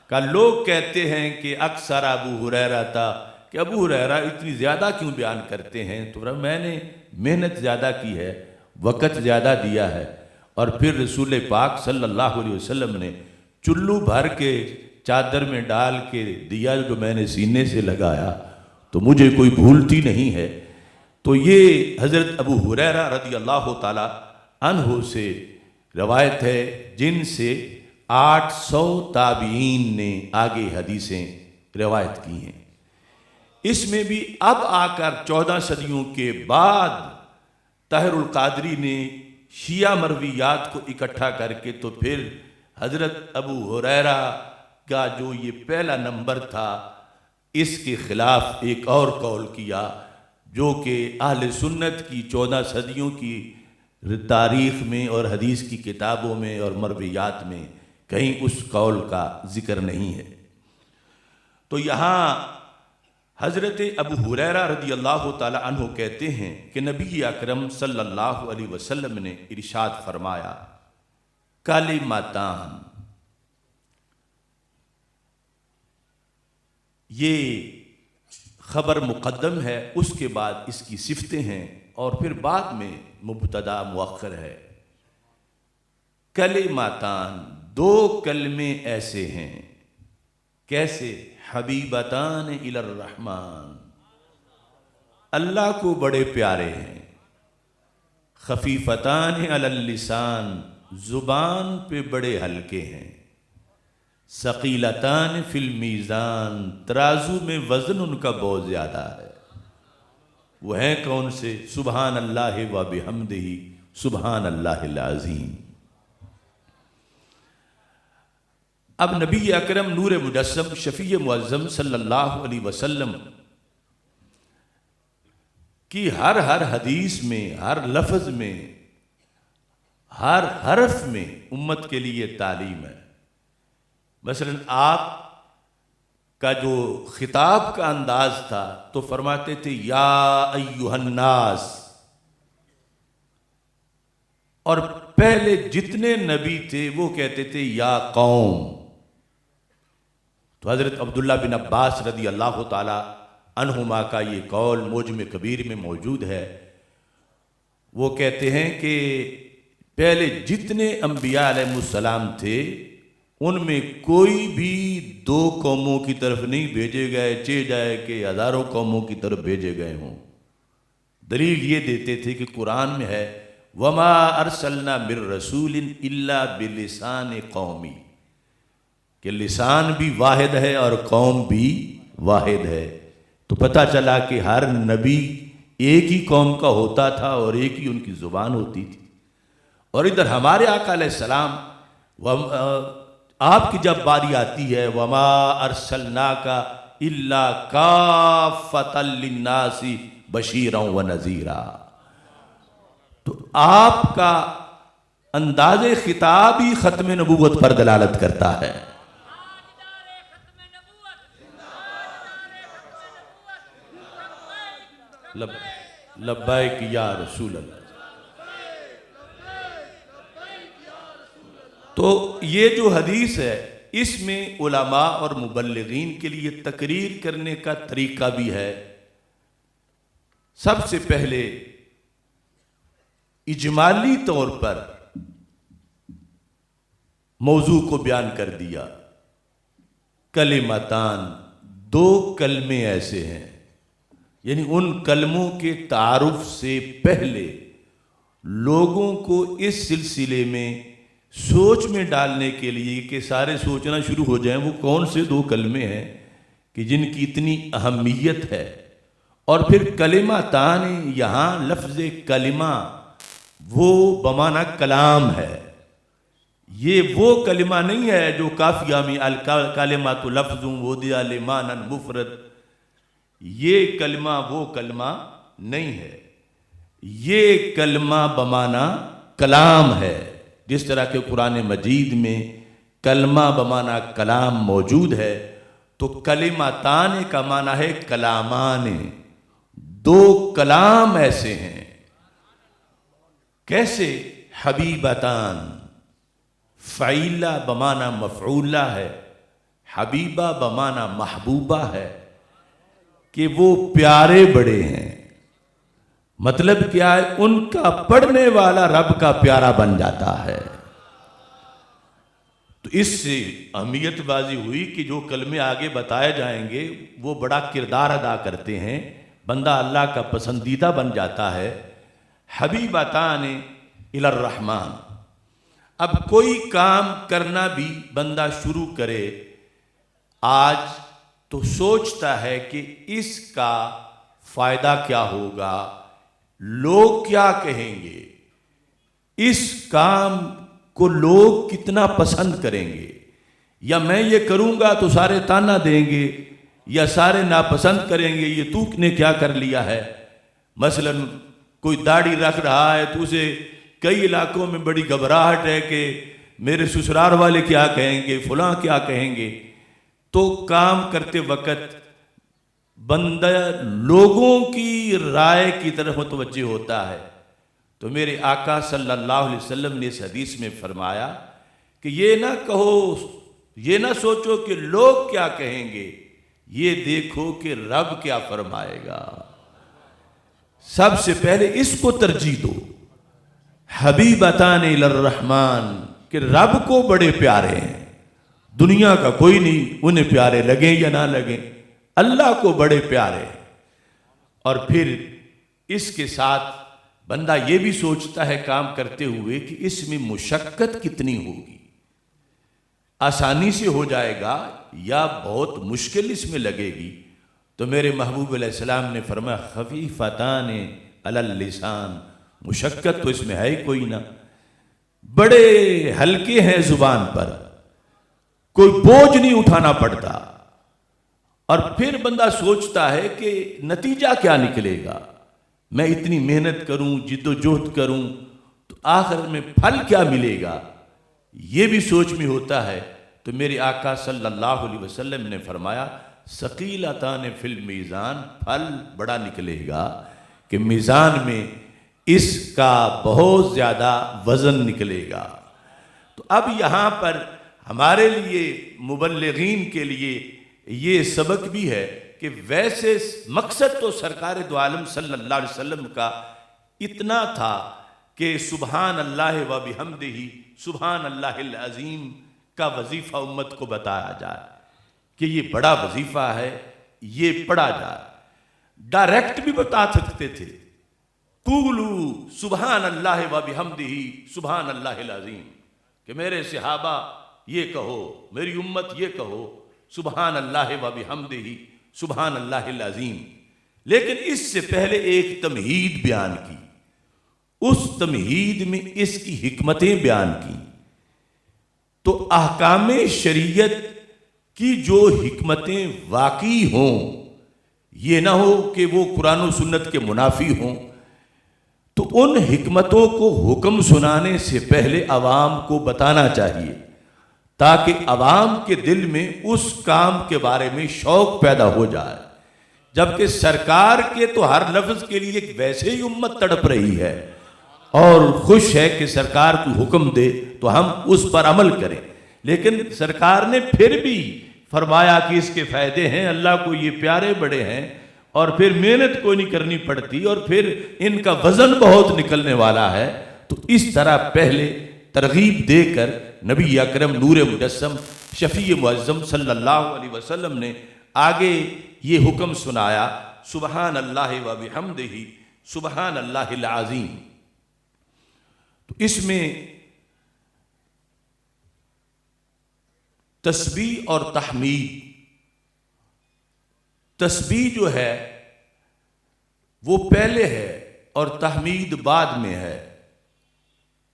کہ لوگ کہتے ہیں کہ اکثر ابو ہریرہ تھا، کہ ابو ہریرہ اتنی زیادہ کیوں بیان کرتے ہیں؟ تو میں نے محنت زیادہ کی ہے، وقت زیادہ دیا ہے، اور پھر رسول پاک صلی اللہ علیہ وسلم نے چلو بھر کے چادر میں ڈال کے دیا جو میں نے سینے سے لگایا، تو مجھے کوئی بھولتی نہیں ہے۔ تو یہ حضرت ابو ہریرہ رضی اللہ تعالی عنہ سے روایت ہے، جن سے 800 تابعین نے آگے حدیثیں روایت کی ہیں۔ اس میں بھی اب آ کر 14 صدیوں کے بعد طاہر القادری نے شیعہ مرویات کو اکٹھا کر کے تو پھر حضرت ابو ہریرہ کا جو یہ پہلا نمبر تھا اس کے خلاف ایک اور قول کیا جو کہ اہل سنت کی 14 صدیوں کی تاریخ میں اور حدیث کی کتابوں میں اور مرویات میں کہیں اس قول کا ذکر نہیں ہے۔ تو یہاں حضرت ابو ہریرہ رضی اللہ تعالی عنہ کہتے ہیں کہ نبی اکرم صلی اللہ علیہ وسلم نے ارشاد فرمایا کلمتان، یہ خبر مقدم ہے، اس کے بعد اس کی صفتیں ہیں اور پھر بعد میں مبتدا مؤخر ہے۔ کلمتان، دو کلمے ایسے ہیں، کیسے؟ حبیبتان الی الرحمن، اللہ کو بڑے پیارے ہیں، خفیفتان علی اللسان، زبان پہ بڑے ہلکے ہیں، ثقیلتان فی المیزان، ترازو میں وزن ان کا بہت زیادہ ہے۔ وہ ہیں کون سے؟ سبحان اللہ و بحمدہ سبحان اللہ العظیم۔ اب نبی اکرم نور مجسم شفیع معظم صلی اللہ علیہ وسلم کی ہر حدیث میں، ہر لفظ میں، ہر حرف میں امت کے لیے تعلیم ہے۔ مثلا آپ کا جو خطاب کا انداز تھا تو فرماتے تھے یا ایھا الناس، اور پہلے جتنے نبی تھے وہ کہتے تھے یا قوم۔ تو حضرت عبداللہ بن عباس رضی اللہ تعالی عنہما کا یہ قول معجم کبیر میں موجود ہے، وہ کہتے ہیں کہ پہلے جتنے انبیاء علیہ السلام تھے ان میں کوئی بھی 2 قوموں کی طرف نہیں بھیجے گئے، چہ جائے کہ ہزاروں قوموں کی طرف بھیجے گئے ہوں۔ دلیل یہ دیتے تھے کہ قرآن میں ہے وَمَا أَرْسَلْنَا مِن رَّسُولٍ إِلَّا بِلِسَانِ قَوْمِ، کہ لسان بھی واحد ہے اور قوم بھی واحد ہے۔ تو پتہ چلا کہ ہر نبی ایک ہی قوم کا ہوتا تھا اور ایک ہی ان کی زبان ہوتی تھی۔ اور ادھر ہمارے آقا علیہ السلام آپ کی جب باری آتی ہے وَمَا أَرْسَلْنَاكَ إِلَّا كَافَّةً لِلنَّاسِ بَشِيرًا وَنَذِيرًا، تو آپ کا انداز خطاب ہی ختم نبوت پر دلالت کرتا ہے۔ لبیک یا رسول اللہ۔ تو یہ جو حدیث ہے اس میں علماء اور مبلغین کے لیے تقریر کرنے کا طریقہ بھی ہے۔ سب سے پہلے اجمالی طور پر موضوع کو بیان کر دیا، کلمتان، 2 کلمے ایسے ہیں، یعنی ان کلموں کے تعارف سے پہلے لوگوں کو اس سلسلے میں سوچ میں ڈالنے کے لیے کہ سارے سوچنا شروع ہو جائیں وہ کون سے 2 کلمے ہیں کہ جن کی اتنی اہمیت ہے۔ اور پھر کلمتان، یہاں لفظ کلمہ وہ بمعنی کلام ہے، یہ وہ کلمہ نہیں ہے جو قافیہ میں الکلمۃ لفظ وضع لمعنی مفرد، یہ کلمہ وہ کلمہ نہیں ہے، یہ کلمہ بمعنی کلام ہے۔ جس طرح کہ قرآن مجید میں کلمہ بمعنی کلام موجود ہے تو کلمتان کا معنی ہے کلامان، 2 کلام ایسے ہیں۔ کیسے؟ حبیبتان، فعیلہ بمعنی مفعولہ ہے، حبیبہ بمعنی محبوبہ ہے، کہ وہ پیارے بڑے ہیں۔ مطلب کیا ہے؟ ان کا پڑھنے والا رب کا پیارا بن جاتا ہے۔ تو اس سے اہمیت بازی ہوئی کہ جو کلمے آگے بتائے جائیں گے وہ بڑا کردار ادا کرتے ہیں، بندہ اللہ کا پسندیدہ بن جاتا ہے۔ حبیبتان الی الرحمن، اب کوئی کام کرنا بھی بندہ شروع کرے آج تو سوچتا ہے کہ اس کا فائدہ کیا ہوگا، لوگ کیا کہیں گے، اس کام کو لوگ کتنا پسند کریں گے، یا میں یہ کروں گا تو سارے تانا دیں گے یا سارے ناپسند کریں گے یہ تو نے کیا کر لیا ہے. مثلا کوئی داڑھی رکھ رہا ہے تو اسے کئی علاقوں میں بڑی گھبراہٹ ہے کہ میرے سسرال والے کیا کہیں گے، فلاں کیا کہیں گے. تو کام کرتے وقت بندہ لوگوں کی رائے کی طرف متوجہ ہوتا ہے. تو میرے آقا صلی اللہ علیہ وسلم نے اس حدیث میں فرمایا کہ یہ نہ کہو، یہ نہ سوچو کہ لوگ کیا کہیں گے، یہ دیکھو کہ رب کیا فرمائے گا. سب سے پہلے اس کو ترجیح دو. حبیبتان الی الرحمن کہ رب کو بڑے پیارے ہیں، دنیا کا کوئی نہیں انہیں پیارے لگیں یا نہ لگیں، اللہ کو بڑے پیارے. اور پھر اس کے ساتھ بندہ یہ بھی سوچتا ہے کام کرتے ہوئے کہ اس میں مشقت کتنی ہوگی، آسانی سے ہو جائے گا یا بہت مشکل اس میں لگے گی. تو میرے محبوب علیہ السلام نے فرمایا خفیفتان علی اللسان، مشقت تو اس میں ہے ہی کوئی نہ، بڑے ہلکے ہیں زبان پر، کوئی بوجھ نہیں اٹھانا پڑتا. اور پھر بندہ سوچتا ہے کہ نتیجہ کیا نکلے گا، میں اتنی محنت کروں، جد و جہد کروں تو آخر میں پھل کیا ملے گا، یہ بھی سوچ میں ہوتا ہے. تو میرے آقا صلی اللہ علیہ وسلم نے فرمایا ثقیلتان فی المیزان، پھل بڑا نکلے گا کہ میزان میں اس کا بہت زیادہ وزن نکلے گا. تو اب یہاں پر ہمارے لیے مبلغین کے لیے یہ سبق بھی ہے کہ ویسے مقصد تو سرکار دو عالم صلی اللہ علیہ وسلم کا اتنا تھا کہ سبحان اللہ و بحمدہ سبحان اللہ العظیم کا وظیفہ امت کو بتایا جائے کہ یہ بڑا وظیفہ ہے، یہ پڑھا جائے. ڈائریکٹ بھی بتا سکتے تھے قولوا سبحان اللہ و بحمدہ سبحان اللہ العظیم، کہ میرے صحابہ یہ کہو، میری امت یہ کہو سبحان اللہ و بحمدہ سبحان اللہ العظیم. لیکن اس سے پہلے ایک تمہید بیان کی، اس تمہید میں اس کی حکمتیں بیان کی. تو احکام شریعت کی جو حکمتیں واقعی ہوں، یہ نہ ہو کہ وہ قرآن و سنت کے منافی ہوں، تو ان حکمتوں کو حکم سنانے سے پہلے عوام کو بتانا چاہیے تاکہ عوام کے دل میں اس کام کے بارے میں شوق پیدا ہو جائے. جبکہ سرکار کے تو ہر لفظ کے لیے ایک ویسے ہی امت تڑپ رہی ہے اور خوش ہے کہ سرکار کو حکم دے تو ہم اس پر عمل کریں. لیکن سرکار نے پھر بھی فرمایا کہ اس کے فائدے ہیں، اللہ کو یہ پیارے بڑے ہیں، اور پھر محنت کوئی نہیں کرنی پڑتی، اور پھر ان کا وزن بہت نکلنے والا ہے. تو اس طرح پہلے ترغیب دے کر نبی اکرم نور مجسم شفیع معظم صلی اللہ علیہ وسلم نے آگے یہ حکم سنایا سبحان اللہ و بحمدہ سبحان اللہ العظیم. تو اس میں تسبیح اور تحمید، تسبیح جو ہے وہ پہلے ہے اور تحمید بعد میں ہے.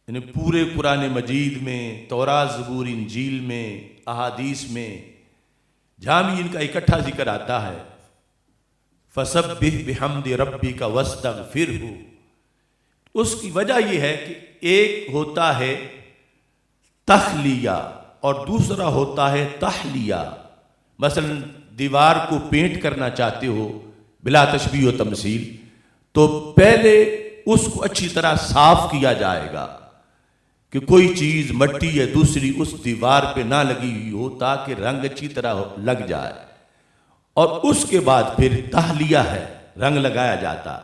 یعنی پورے قرآن مجید میں، تورات زبور انجیل میں، احادیث میں جہاں بھی ان کا اکٹھا ذکر آتا ہے فَسَبِّحْ بِحَمْدِ رَبِّكَ وَاسْتَغْفِرْهُ. اس کی وجہ یہ ہے کہ ایک ہوتا ہے تخلیہ اور دوسرا ہوتا ہے تحلیہ. مثلا دیوار کو پینٹ کرنا چاہتے ہو بلا تشبیہ و تمثیل، تو پہلے اس کو اچھی طرح صاف کیا جائے گا کہ کوئی چیز مٹی یا دوسری اس دیوار پہ نہ لگی ہوئی ہو تاکہ رنگ اچھی طرح لگ جائے. اور اس کے بعد پھر تحلیہ ہے، رنگ لگایا جاتا.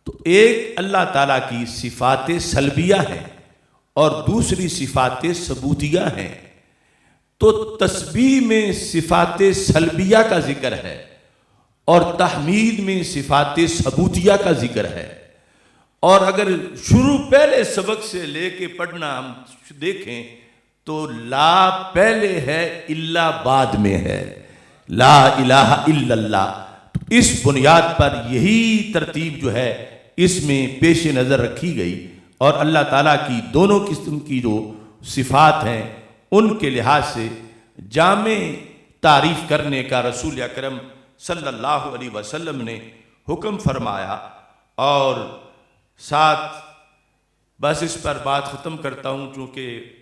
تو ایک اللہ تعالیٰ کی صفات سلبیہ ہیں اور دوسری صفات ثبوتیہ ہیں. تو تسبیح میں صفات سلبیہ کا ذکر ہے اور تحمید میں صفات ثبوتیہ کا ذکر ہے. اور اگر شروع پہلے سبق سے لے کے پڑھنا ہم دیکھیں تو لا پہلے ہے، الا بعد میں ہے، لا الہ الا اللہ. تو اس بنیاد پر یہی ترتیب جو ہے اس میں پیش نظر رکھی گئی، اور اللہ تعالیٰ کی دونوں قسم کی جو صفات ہیں ان کے لحاظ سے جامع تعریف کرنے کا رسول اکرم صلی اللہ علیہ وسلم نے حکم فرمایا۔ اور ساتھ بس اس پر بات ختم کرتا ہوں چونکہ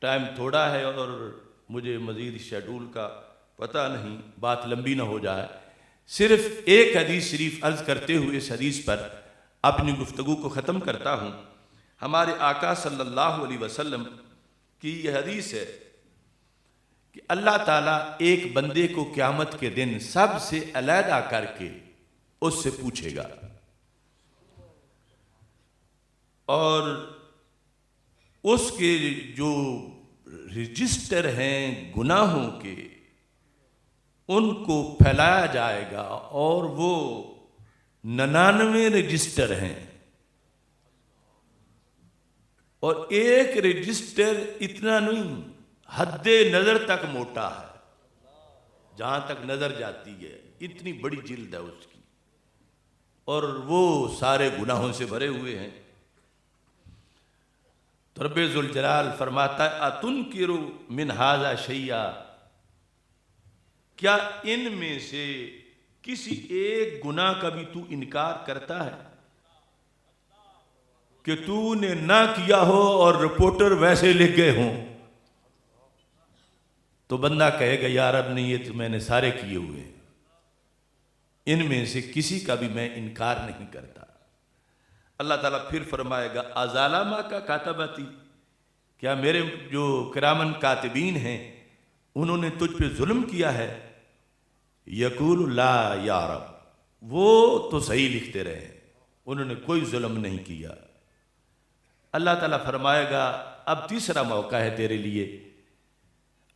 ٹائم تھوڑا ہے اور مجھے مزید شیڈول کا پتہ نہیں، بات لمبی نہ ہو جائے۔ صرف ایک حدیث شریف عرض کرتے ہوئے اس حدیث پر اپنی گفتگو کو ختم کرتا ہوں۔ ہمارے آقا صلی اللہ علیہ وسلم کی یہ حدیث ہے کہ اللہ تعالیٰ ایک بندے کو قیامت کے دن سب سے علیحدہ کر کے اس سے پوچھے گا، اور اس کے جو رجسٹر ہیں گناہوں کے ان کو پھیلایا جائے گا، اور وہ 99 رجسٹر ہیں، اور ایک رجسٹر اتنا نہیں، حد نظر تک موٹا ہے، جہاں تک نظر جاتی ہے اتنی بڑی جلد ہے اس کی، اور وہ سارے گناہوں سے بھرے ہوئے ہیں۔ تو رب ذوالجلال فرماتا ہے اتنکر من ھذا شیئا، کیا ان میں سے کسی ایک گناہ کا بھی تو انکار کرتا ہے کہ تو نے نہ کیا ہو اور رپورٹر ویسے لکھ گئے ہوں؟ تو بندہ کہے گا یا رب نہیں، یہ تو میں نے سارے کیے ہوئے ہیں، ان میں سے کسی کا بھی میں انکار نہیں کرتا۔ اللہ تعالیٰ پھر فرمائے گا ازالما کا کاتباتی، کیا میرے جو کرامن کاتبین ہیں انہوں نے تجھ پہ ظلم کیا ہے؟ یقول لا یا رب، وہ تو صحیح لکھتے رہے، انہوں نے کوئی ظلم نہیں کیا۔ اللہ تعالیٰ فرمائے گا اب تیسرا موقع ہے تیرے لیے،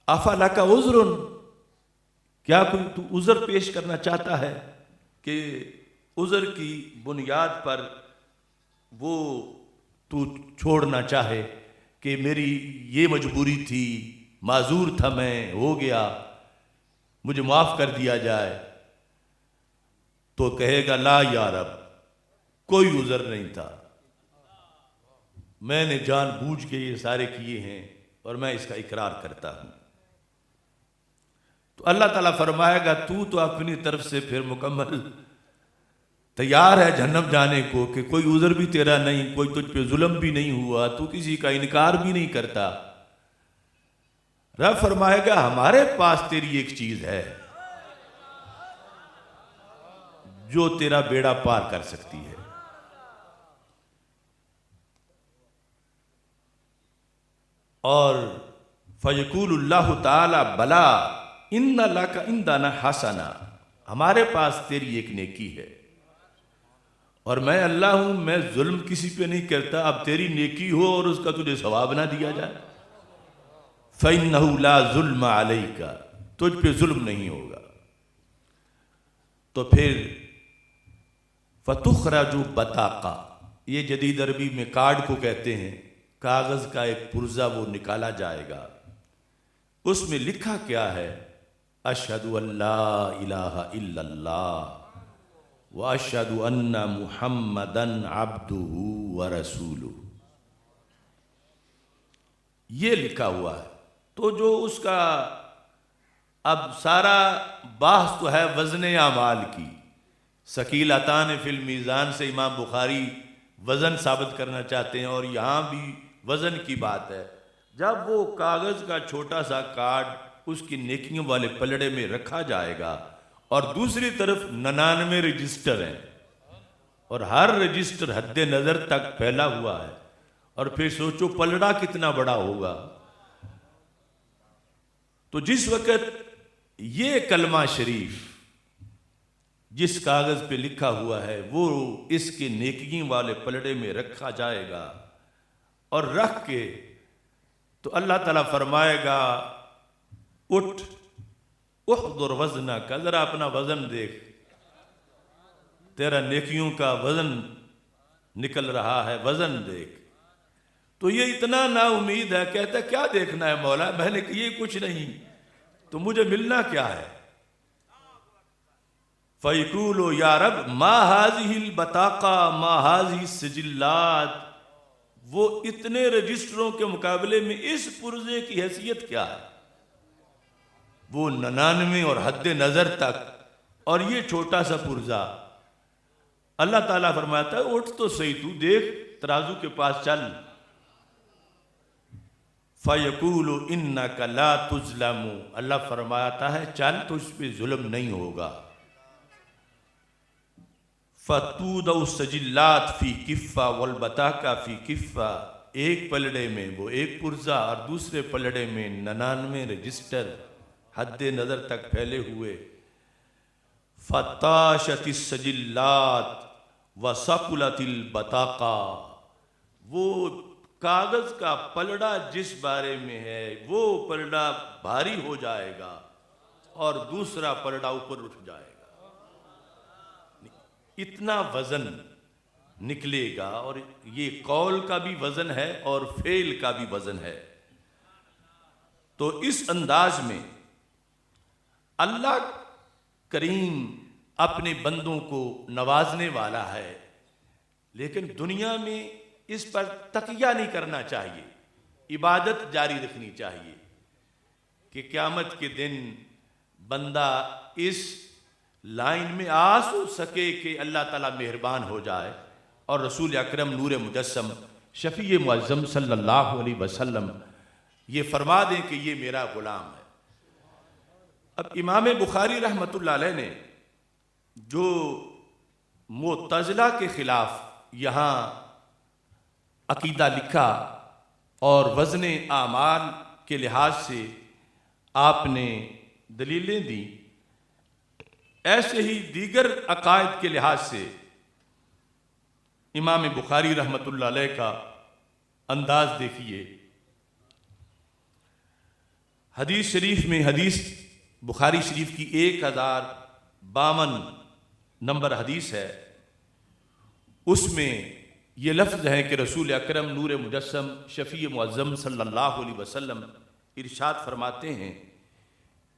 افلک عذر، کیا کوئی تو عذر پیش کرنا چاہتا ہے کہ عذر کی بنیاد پر وہ تو چھوڑنا چاہے کہ میری یہ مجبوری تھی، معذور تھا میں، ہو گیا، مجھے معاف کر دیا جائے؟ تو کہے گا لا یا رب، کوئی عذر نہیں تھا، میں نے جان بوجھ کے یہ سارے کیے ہیں اور میں اس کا اقرار کرتا ہوں۔ تو اللہ تعالیٰ فرمائے گا تو اپنی طرف سے پھر مکمل تیار ہے جہنم جانے کو کہ کوئی عذر بھی تیرا نہیں، کوئی تجھ پہ ظلم بھی نہیں ہوا، تو کسی کا انکار بھی نہیں کرتا۔ رب فرمائے گا ہمارے پاس تیری ایک چیز ہے جو تیرا بیڑا پار کر سکتی ہے۔ اور فیقول اللہ تعالی بلا ان لک عندنا حسنہ، ہمارے پاس تیری ایک نیکی ہے، اور میں اللہ ہوں، میں ظلم کسی پہ نہیں کرتا، اب تیری نیکی ہو اور اس کا تجھے ثواب نہ دیا جائے۔ فَإِنَّهُ لَا ظُلْمَ عَلَيْكَ، تجھ پہ ظلم نہیں ہوگا۔ تو پھر فَتُخْرَجُ بَطَاقًا، یہ جدید عربی میں کارڈ کو کہتے ہیں، کاغذ کا ایک پرزہ وہ نکالا جائے گا، اس میں لکھا کیا ہے؟ اشہد ان لا الہ الا اللہ واشہد ان محمدً عبدہ ورسولہ، یہ لکھا ہوا ہے۔ تو جو اس کا اب سارا بحث تو ہے وزن اعمال کی، ثقیلتان فی المیزان سے امام بخاری وزن ثابت کرنا چاہتے ہیں، اور یہاں بھی وزن کی بات ہے۔ جب وہ کاغذ کا چھوٹا سا کارڈ اس کی نیکیوں والے پلڑے میں رکھا جائے گا، اور دوسری طرف 99 رجسٹر ہیں، اور ہر رجسٹر حد نظر تک پھیلا ہوا ہے، اور پھر سوچو پلڑا کتنا بڑا ہوگا۔ تو جس وقت یہ کلمہ شریف جس کاغذ پہ لکھا ہوا ہے وہ اس کے نیکیوں والے پلڑے میں رکھا جائے گا، اور رکھ کے تو اللہ تعالیٰ فرمائے گا اٹھ احضر وزنک، ذرا اپنا وزن دیکھ، تیرا نیکیوں کا وزن نکل رہا ہے، وزن دیکھ۔ تو یہ اتنا نا امید ہے، کہتا ہے کیا دیکھنا ہے مولا، میں نے کہا یہ کچھ نہیں، تو مجھے ملنا کیا ہے؟ فَيَقُولُ یا رب ما هذه البطاقہ ما هذه السجلات، وہ اتنے رجسٹروں کے مقابلے میں اس پرزے کی حیثیت کیا ہے؟ وہ 99 اور حد نظر تک، اور یہ چھوٹا سا پرزا۔ اللہ تعالیٰ فرماتا ہے اٹھ تو صحیح، تو دیکھ ترازو کے پاس چل۔ فَيَقُولُ إِنَّكَ لَا تُظْلَمُ، اللہ فرماتا ہے چل تو اس پہ ظلم نہیں ہوگا۔ فَتُودَوْ السَّجِلَّاتِ فِي كِفَّةٍ وَالْبَطَاقَةَ فِي كِفَّةٍ، ایک پلڑے میں وہ ایک پرزا اور دوسرے پلڑے میں 99 رجسٹر حد نظر تک پھیلے ہوئے۔ فَطَاشَتِ السَّجِلَّاتِ وَثَقُلَتِ الْبَطَاقَةُ، وہ کاغذ کا پلڑا جس بارے میں ہے وہ پلڑا بھاری ہو جائے گا اور دوسرا پلڑا اوپر اٹھ جائے گا، اتنا وزن نکلے گا۔ اور یہ قول کا بھی وزن ہے اور فعل کا بھی وزن ہے۔ تو اس انداز میں اللہ کریم اپنے بندوں کو نوازنے والا ہے، لیکن دنیا میں اس پر تکیہ نہیں کرنا چاہیے، عبادت جاری رکھنی چاہیے کہ قیامت کے دن بندہ اس لائن میں آ سکے کہ اللہ تعالیٰ مہربان ہو جائے اور رسول اکرم نور مجسم شفیع معظم صلی اللہ علیہ وسلم یہ فرما دیں کہ یہ میرا غلام ہے۔ اب امام بخاری رحمۃ اللہ علیہ نے جو معتزلہ کے خلاف یہاں عقیدہ لکھا اور وزن اعمال کے لحاظ سے آپ نے دلیلیں دی، ایسے ہی دیگر عقائد کے لحاظ سے امام بخاری رحمۃ اللہ علیہ کا انداز دیکھیے۔ حدیث شریف میں، حدیث بخاری شریف کی 1052 نمبر حدیث ہے، اس میں یہ لفظ ہے کہ رسول اکرم نور مجسم شفیع معظم صلی اللہ علیہ وسلم ارشاد فرماتے ہیں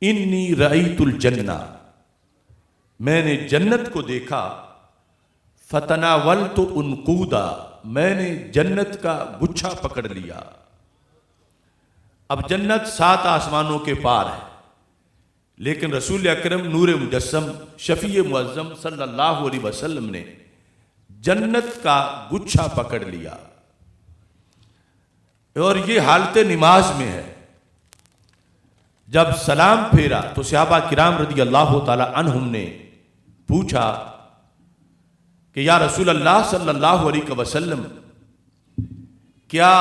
انی رأیت الجنہ، میں نے جنت کو دیکھا، فتناولت عنقودا، میں نے جنت کا گچھا پکڑ لیا۔ اب جنت 7 آسمانوں کے پار ہے، لیکن رسول اکرم نور مجسم شفیع معظم صلی اللہ علیہ وسلم نے جنت کا گچھا پکڑ لیا، اور یہ حالت نماز میں ہے۔ جب سلام پھیرا تو صحابہ کرام رضی اللہ تعالی عنہم نے پوچھا کہ یا رسول اللہ صلی اللہ علیہ وسلم، کیا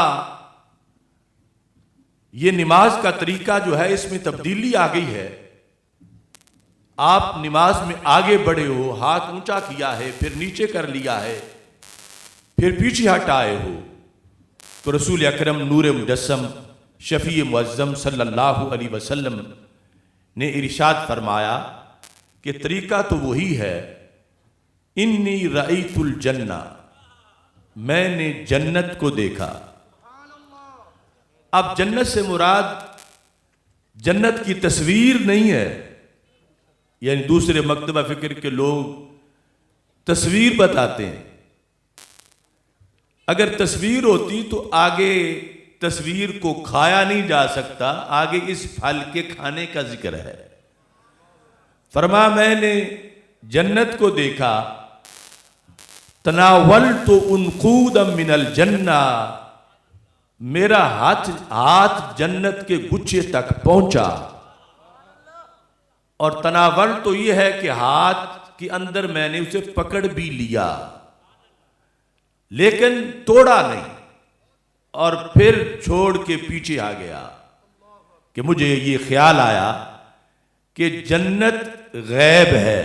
یہ نماز کا طریقہ جو ہے اس میں تبدیلی آ گئی ہے؟ آپ نماز میں آگے بڑھے ہو، ہاتھ اونچا کیا ہے، پھر نیچے کر لیا ہے، پھر پیچھے ہٹائے ہو۔ تو رسول اکرم نور مجسم شفیع معظم صلی اللہ علیہ وسلم نے ارشاد فرمایا کہ طریقہ تو وہی ہے، انی رأیت الجنہ، میں نے جنت کو دیکھا۔ اب جنت سے مراد جنت کی تصویر نہیں ہے، یعنی دوسرے مکتبہ فکر کے لوگ تصویر بتاتے ہیں۔ اگر تصویر ہوتی تو آگے تصویر کو کھایا نہیں جا سکتا، آگے اس پھل کے کھانے کا ذکر ہے۔ فرمایا میں نے جنت کو دیکھا، تناولت عنقودا من الجنہ، میرا ہاتھ جنت کے گچھے تک پہنچا۔ اور تناول تو یہ ہے کہ ہاتھ کے اندر میں نے اسے پکڑ بھی لیا لیکن توڑا نہیں، اور پھر چھوڑ کے پیچھے آ گیا کہ مجھے یہ خیال آیا کہ جنت غیب ہے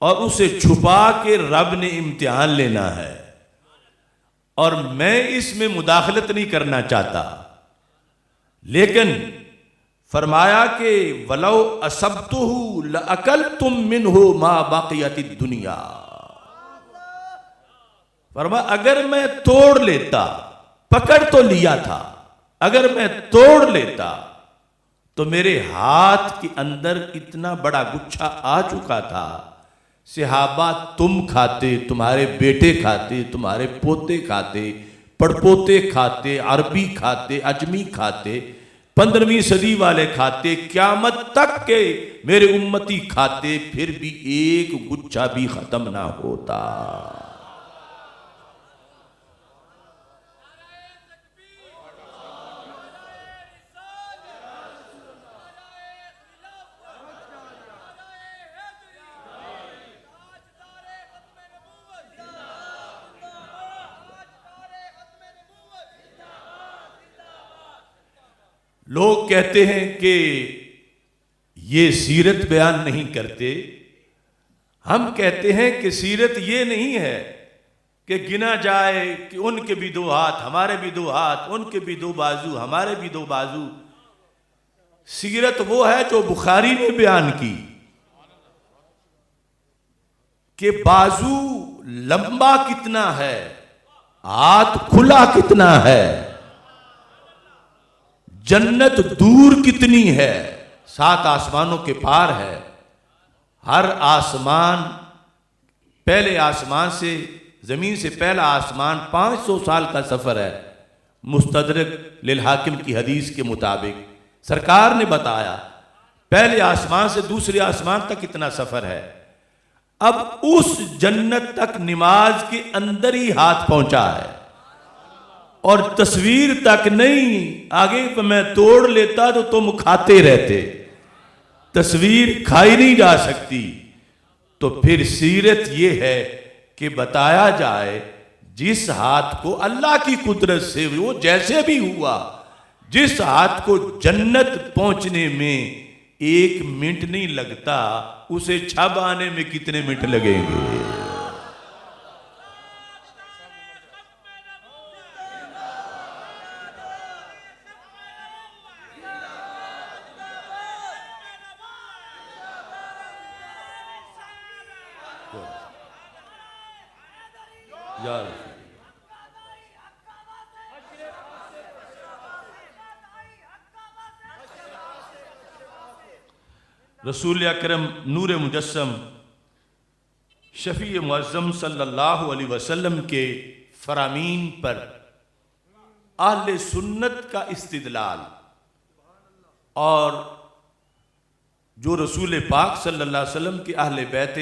اور اسے چھپا کے رب نے امتحان لینا ہے، اور میں اس میں مداخلت نہیں کرنا چاہتا۔ لیکن فرمایا کہ وَلَوْ أَصَبْتُهُ لَأَكَلْتُم مِّنْهُ مَا بَقِيَتِ الدُّنْيَا، فرمایا اگر میں توڑ لیتا، پکڑ تو لیا تھا، اگر میں توڑ لیتا تو میرے ہاتھ کے اندر اتنا بڑا گچھا آ چکا تھا، صحابہ تم کھاتے، تمہارے بیٹے کھاتے، تمہارے پوتے کھاتے، پڑپوتے کھاتے، عربی کھاتے، عجمی کھاتے، 15ویں صدی والے کھاتے، قیامت تک کے میرے امتی کھاتے، پھر بھی ایک گچھا بھی ختم نہ ہوتا۔ لوگ کہتے ہیں کہ یہ سیرت بیان نہیں کرتے، ہم کہتے ہیں کہ سیرت یہ نہیں ہے کہ گنا جائے کہ ان کے بھی 2 ہاتھ ہمارے بھی 2 ہاتھ، ان کے بھی 2 بازو ہمارے بھی 2 بازو۔ سیرت وہ ہے جو بخاری نے بیان کی کہ بازو لمبا کتنا ہے، ہاتھ کھلا کتنا ہے، جنت دور کتنی ہے، 7 آسمانوں کے پار ہے، ہر آسمان، پہلے آسمان سے، زمین سے پہلا آسمان 500 سال کا سفر ہے، مستدرک للحاکم کی حدیث کے مطابق سرکار نے بتایا پہلے آسمان سے دوسرے آسمان تک اتنا سفر ہے۔ اب اس جنت تک نماز کے اندر ہی ہاتھ پہنچا ہے، اور تصویر تک نہیں، آگے پہ میں توڑ لیتا تو تم کھاتے رہتے، تصویر کھائی نہیں جا سکتی۔ تو پھر سیرت یہ ہے کہ بتایا جائے جس ہاتھ کو اللہ کی قدرت سے وہ جیسے بھی ہوا، جس ہاتھ کو جنت پہنچنے میں 1 منٹ نہیں لگتا، اسے چھب آنے میں کتنے منٹ لگیں گے؟ رسول اکرم نور مجسم شفیع معظم صلی اللہ علیہ وسلم کے فرامین پر اہل سنت کا استدلال، اور جو رسول پاک صلی اللہ علیہ وسلم کے اہل بیت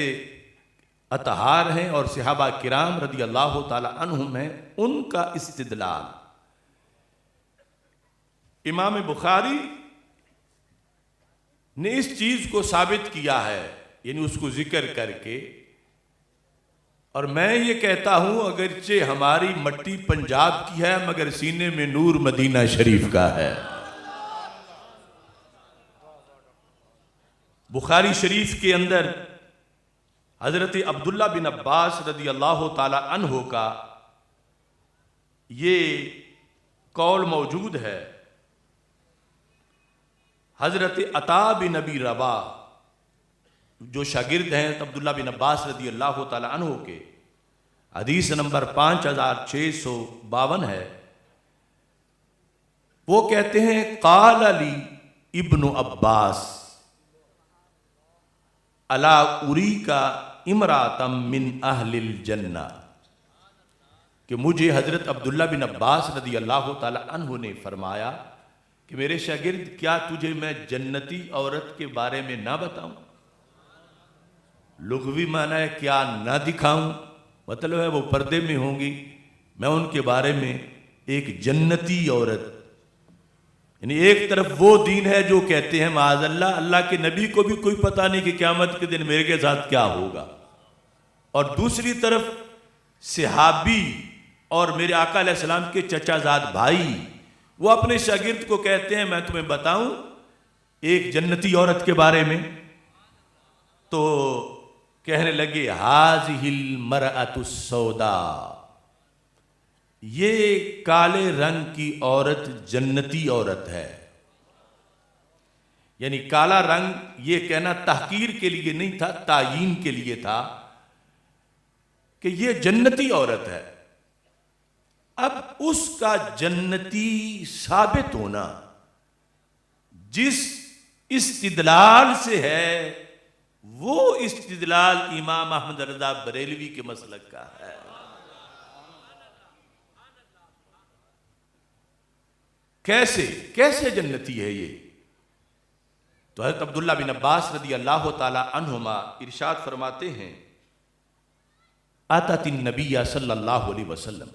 اطہار ہیں اور صحابہ کرام رضی اللہ تعالی عنہم ہیں، ان کا استدلال۔ امام بخاری نے اس چیز کو ثابت کیا ہے، یعنی اس کو ذکر کر کے، اور میں یہ کہتا ہوں اگرچہ ہماری مٹی پنجاب کی ہے مگر سینے میں نور مدینہ شریف کا ہے۔ بخاری شریف کے اندر حضرت عبداللہ بن عباس رضی اللہ تعالی عنہ کا یہ قول موجود ہے۔ حضرت عطا بن ابی رباح جو شاگرد ہیں عبداللہ بن عباس رضی اللہ تعالی عنہ کے، حدیث نمبر 5652 ہے، وہ کہتے ہیں قال لی ابن عباس الا اریک امرأة من اہل الجنہ، کہ مجھے حضرت عبداللہ بن عباس رضی اللہ تعالی عنہ نے فرمایا کہ میرے شاگرد کیا تجھے میں جنتی عورت کے بارے میں نہ بتاؤں؟ لغوی معنی ہے کیا نہ دکھاؤں، مطلب ہے وہ پردے میں ہوں گی، میں ان کے بارے میں ایک جنتی عورت، یعنی ایک طرف وہ دین ہے جو کہتے ہیں معاذ اللہ اللہ کے نبی کو بھی کوئی پتہ نہیں کہ قیامت کے دن میرے کے ساتھ کیا ہوگا، اور دوسری طرف صحابی اور میرے آقا علیہ السلام کے چچا زاد بھائی، وہ اپنے شاگرد کو کہتے ہیں میں تمہیں بتاؤں ایک جنتی عورت کے بارے میں، تو کہنے لگے هذه المرأة السوداء، یہ کالے رنگ کی عورت جنتی عورت ہے۔ یعنی کالا رنگ یہ کہنا تحقیر کے لیے نہیں تھا، تعیین کے لیے تھا کہ یہ جنتی عورت ہے۔ اب اس کا جنتی ثابت ہونا جس استدلال سے ہے، وہ استدلال امام احمد رضا بریلوی کے مسلک کا ہے۔ کیسے جنتی ہے یہ؟ تو حضرت عبداللہ بن عباس رضی اللہ تعالی عنہما ارشاد فرماتے ہیں آتت النبی صلی اللہ علیہ وسلم،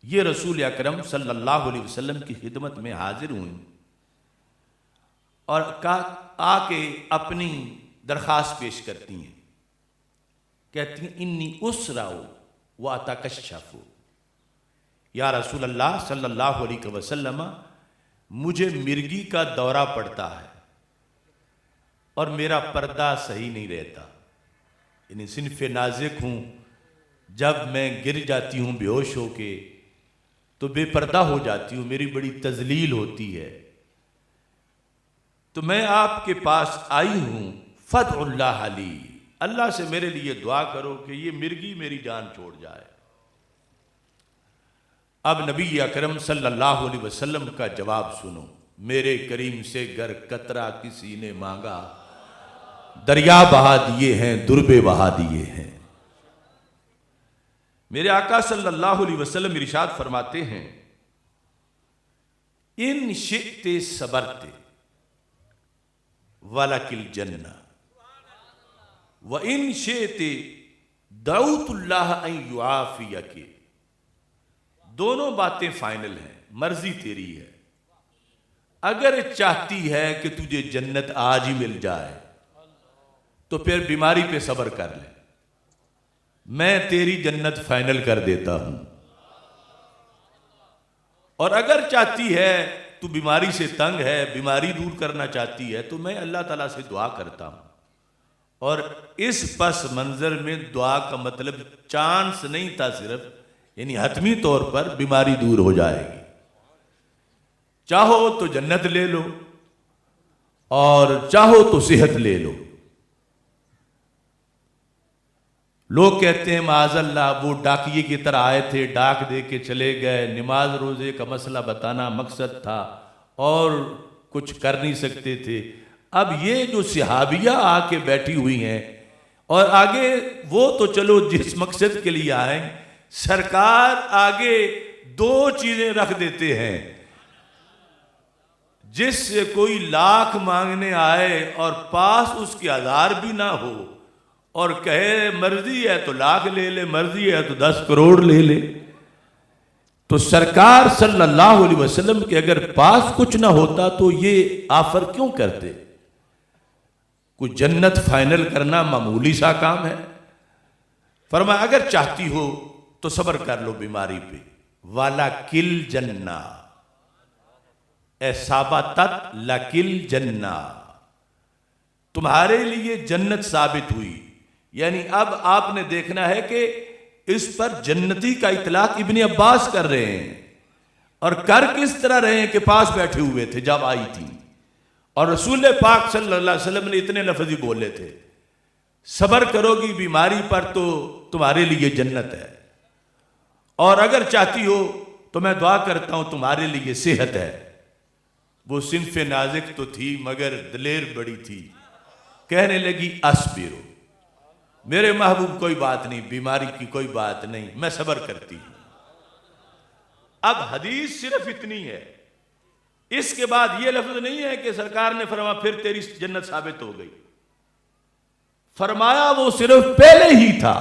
یہ رسول اکرم صلی اللہ علیہ وسلم کی خدمت میں حاضر ہوئیں اور آ کے اپنی درخواست پیش کرتی ہیں، کہتی ہیں انی اسرع واتکشف، یا رسول اللہ صلی اللہ علیہ وسلم مجھے مرگی کا دورہ پڑتا ہے اور میرا پردہ صحیح نہیں رہتا، یعنی صنف نازک ہوں، جب میں گر جاتی ہوں بے ہوش ہو کے تو بے پردہ ہو جاتی ہوں، میری بڑی تذلیل ہوتی ہے، تو میں آپ کے پاس آئی ہوں، فدع اللہ لی، اللہ سے میرے لیے دعا کرو کہ یہ مرگی میری جان چھوڑ جائے۔ اب نبی اکرم صلی اللہ علیہ وسلم کا جواب سنو، میرے کریم سے گر قطرہ کسی نے مانگا، دریا بہا دیے ہیں، دربے بہا دیے ہیں۔ میرے آقا صلی اللہ علیہ وسلم ارشاد فرماتے ہیں ان شئت صبرت وَلَكِ الْجَنَّةِ وَإِن شِئْتِ دَعُوتُ اللَّهَ أَن يُعَافِيَكِ، دونوں باتیں فائنل ہیں، مرضی تیری ہے، اگر چاہتی ہے کہ تجھے جنت آج ہی مل جائے تو پھر بیماری پہ صبر کر لے، میں تیری جنت فائنل کر دیتا ہوں، اور اگر چاہتی ہے تو بیماری سے تنگ ہے، بیماری دور کرنا چاہتی ہے تو میں اللہ تعالیٰ سے دعا کرتا ہوں، اور اس پس منظر میں دعا کا مطلب چانس نہیں تھا صرف، یعنی حتمی طور پر بیماری دور ہو جائے گی، چاہو تو جنت لے لو اور چاہو تو صحت لے لو۔ لوگ کہتے ہیں معاذ اللہ وہ ڈاکیے کی طرح آئے تھے، ڈاک دے کے چلے گئے، نماز روزے کا مسئلہ بتانا مقصد تھا اور کچھ کر نہیں سکتے تھے۔ اب یہ جو صحابیہ آ کے بیٹھی ہوئی ہیں اور آگے وہ تو چلو جس مقصد کے لیے آئیں، سرکار آگے دو چیزیں رکھ دیتے ہیں، جس سے کوئی لاکھ مانگنے آئے اور پاس اس کے 1000 بھی نہ ہو اور کہے مرضی ہے تو لاکھ لے لے، مرضی ہے تو 10 کروڑ لے لے، تو سرکار صلی اللہ علیہ وسلم کے اگر پاس کچھ نہ ہوتا تو یہ آفر کیوں کرتے؟ کوئی جنت فائنل کرنا معمولی سا کام ہے؟ فرمایا اگر چاہتی ہو تو صبر کر لو بیماری پہ، وَلَكِ الْجَنَّةِ، اے ثابتت لَكِ الْجَنَّةِ، تمہارے لیے جنت ثابت ہوئی، یعنی اب آپ نے دیکھنا ہے کہ اس پر جنتی کا اطلاق ابن عباس کر رہے ہیں، اور کر کس طرح رہے ہیں کہ پاس بیٹھے ہوئے تھے جب آئی تھی، اور رسول پاک صلی اللہ علیہ وسلم نے اتنے لفظ ہی بولے تھے، صبر کرو گی بیماری پر تو تمہارے لیے جنت ہے، اور اگر چاہتی ہو تو میں دعا کرتا ہوں تمہارے لیے صحت ہے۔ وہ صنف نازک تو تھی مگر دلیر بڑی تھی، کہنے لگی اصبرو، میرے محبوب کوئی بات نہیں، بیماری کی کوئی بات نہیں، میں صبر کرتی ہوں۔ اب حدیث صرف اتنی ہے، اس کے بعد یہ لفظ نہیں ہے کہ سرکار نے فرمایا پھر تیری جنت ثابت ہو گئی، فرمایا وہ صرف پہلے ہی تھا،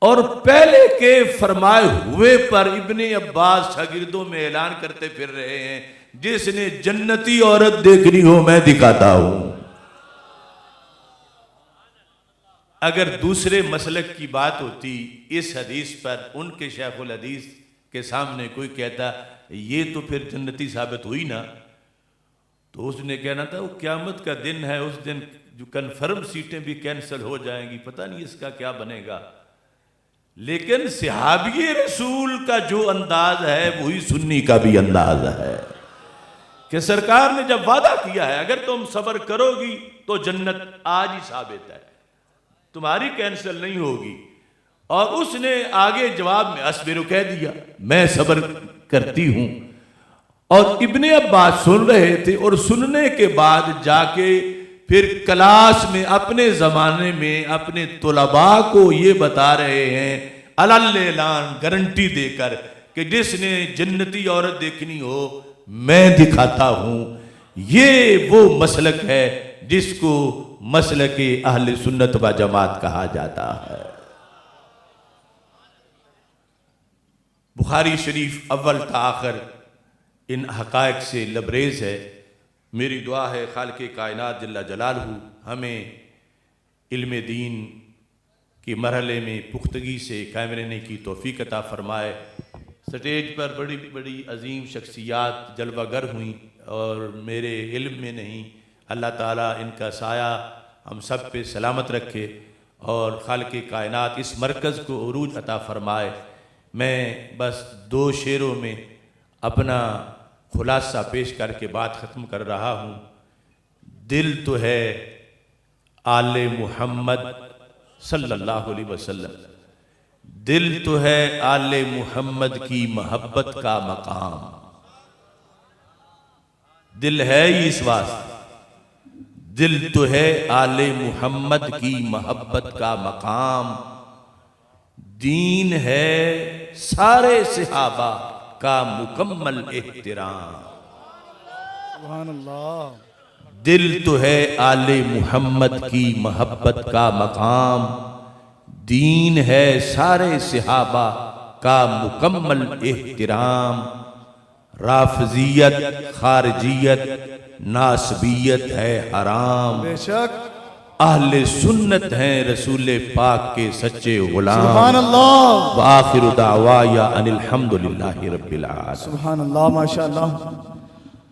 اور پہلے کے فرمائے ہوئے پر ابن عباس شاگردوں میں اعلان کرتے پھر رہے ہیں جس نے جنتی عورت دیکھنی ہو میں دکھاتا ہوں۔ اگر دوسرے مسلک کی بات ہوتی اس حدیث پر، ان کے شیخ الحدیث کے سامنے کوئی کہتا یہ تو پھر جنتی ثابت ہوئی نا، تو اس نے کہنا تھا وہ قیامت کا دن ہے، اس دن جو کنفرم سیٹیں بھی کینسل ہو جائیں گی، پتہ نہیں اس کا کیا بنے گا۔ لیکن صحابی رسول کا جو انداز ہے وہی سنی کا بھی انداز ہے کہ سرکار نے جب وعدہ کیا ہے اگر تم صبر کرو گی تو جنت آج ہی ثابت ہے، تمہاری کینسل نہیں ہوگی، اور اس نے آگے جواب میں اصبر کہہ دیا، میں صبر کرتی ہوں۔ اور ابن عباس سن رہے تھے، اور سننے کے بعد جا کے پھر کلاس میں اپنے زمانے میں اپنے طلباء کو یہ بتا رہے ہیں علل اعلان، گارنٹی دے کر کہ جس نے جنتی عورت دیکھنی ہو میں دکھاتا ہوں. یہ وہ مسلک ہے جس کو مسلک اہل سنت و جماعت کہا جاتا ہے. بخاری شریف اول تا آخر ان حقائق سے لبریز ہے. میری دعا ہے خالق کائنات جل جلالہ ہمیں علم دین کی مرحلے میں پختگی سے قائم رہنے کی توفیق عطا فرمائے. سٹیج پر بڑی بڑی عظیم شخصیات جلوہ گر ہوئیں اور میرے علم میں نہیں. اللہ تعالیٰ ان کا سایہ ہم سب پہ سلامت رکھے اور خالق کائنات اس مرکز کو عروج عطا فرمائے. میں بس 2 شعروں میں اپنا خلاصہ پیش کر کے بات ختم کر رہا ہوں. دل تو ہے آل محمد صلی اللہ علیہ وسلم، دل تو ہے آل محمد کی محبت کا مقام. دل ہے ہی اس واسطے، دل تو ہے آل محمد کی محبت کا مقام. دین ہے سارے صحابہ کا مکمل احترام. سبحان اللہ. دل تو ہے آل محمد کی محبت کا مقام. دین ہے سارے صحابہ کا مکمل احترام. رافضیت خارجیت ناسبیت ہے حرام. بے شک اہل سنت ہیں رسول پاک کے سچے غلام. سبحان اللہ. وآخر دعوایا ان الحمدللہ رب العالمین. سبحان اللہ. ماشاء اللہ.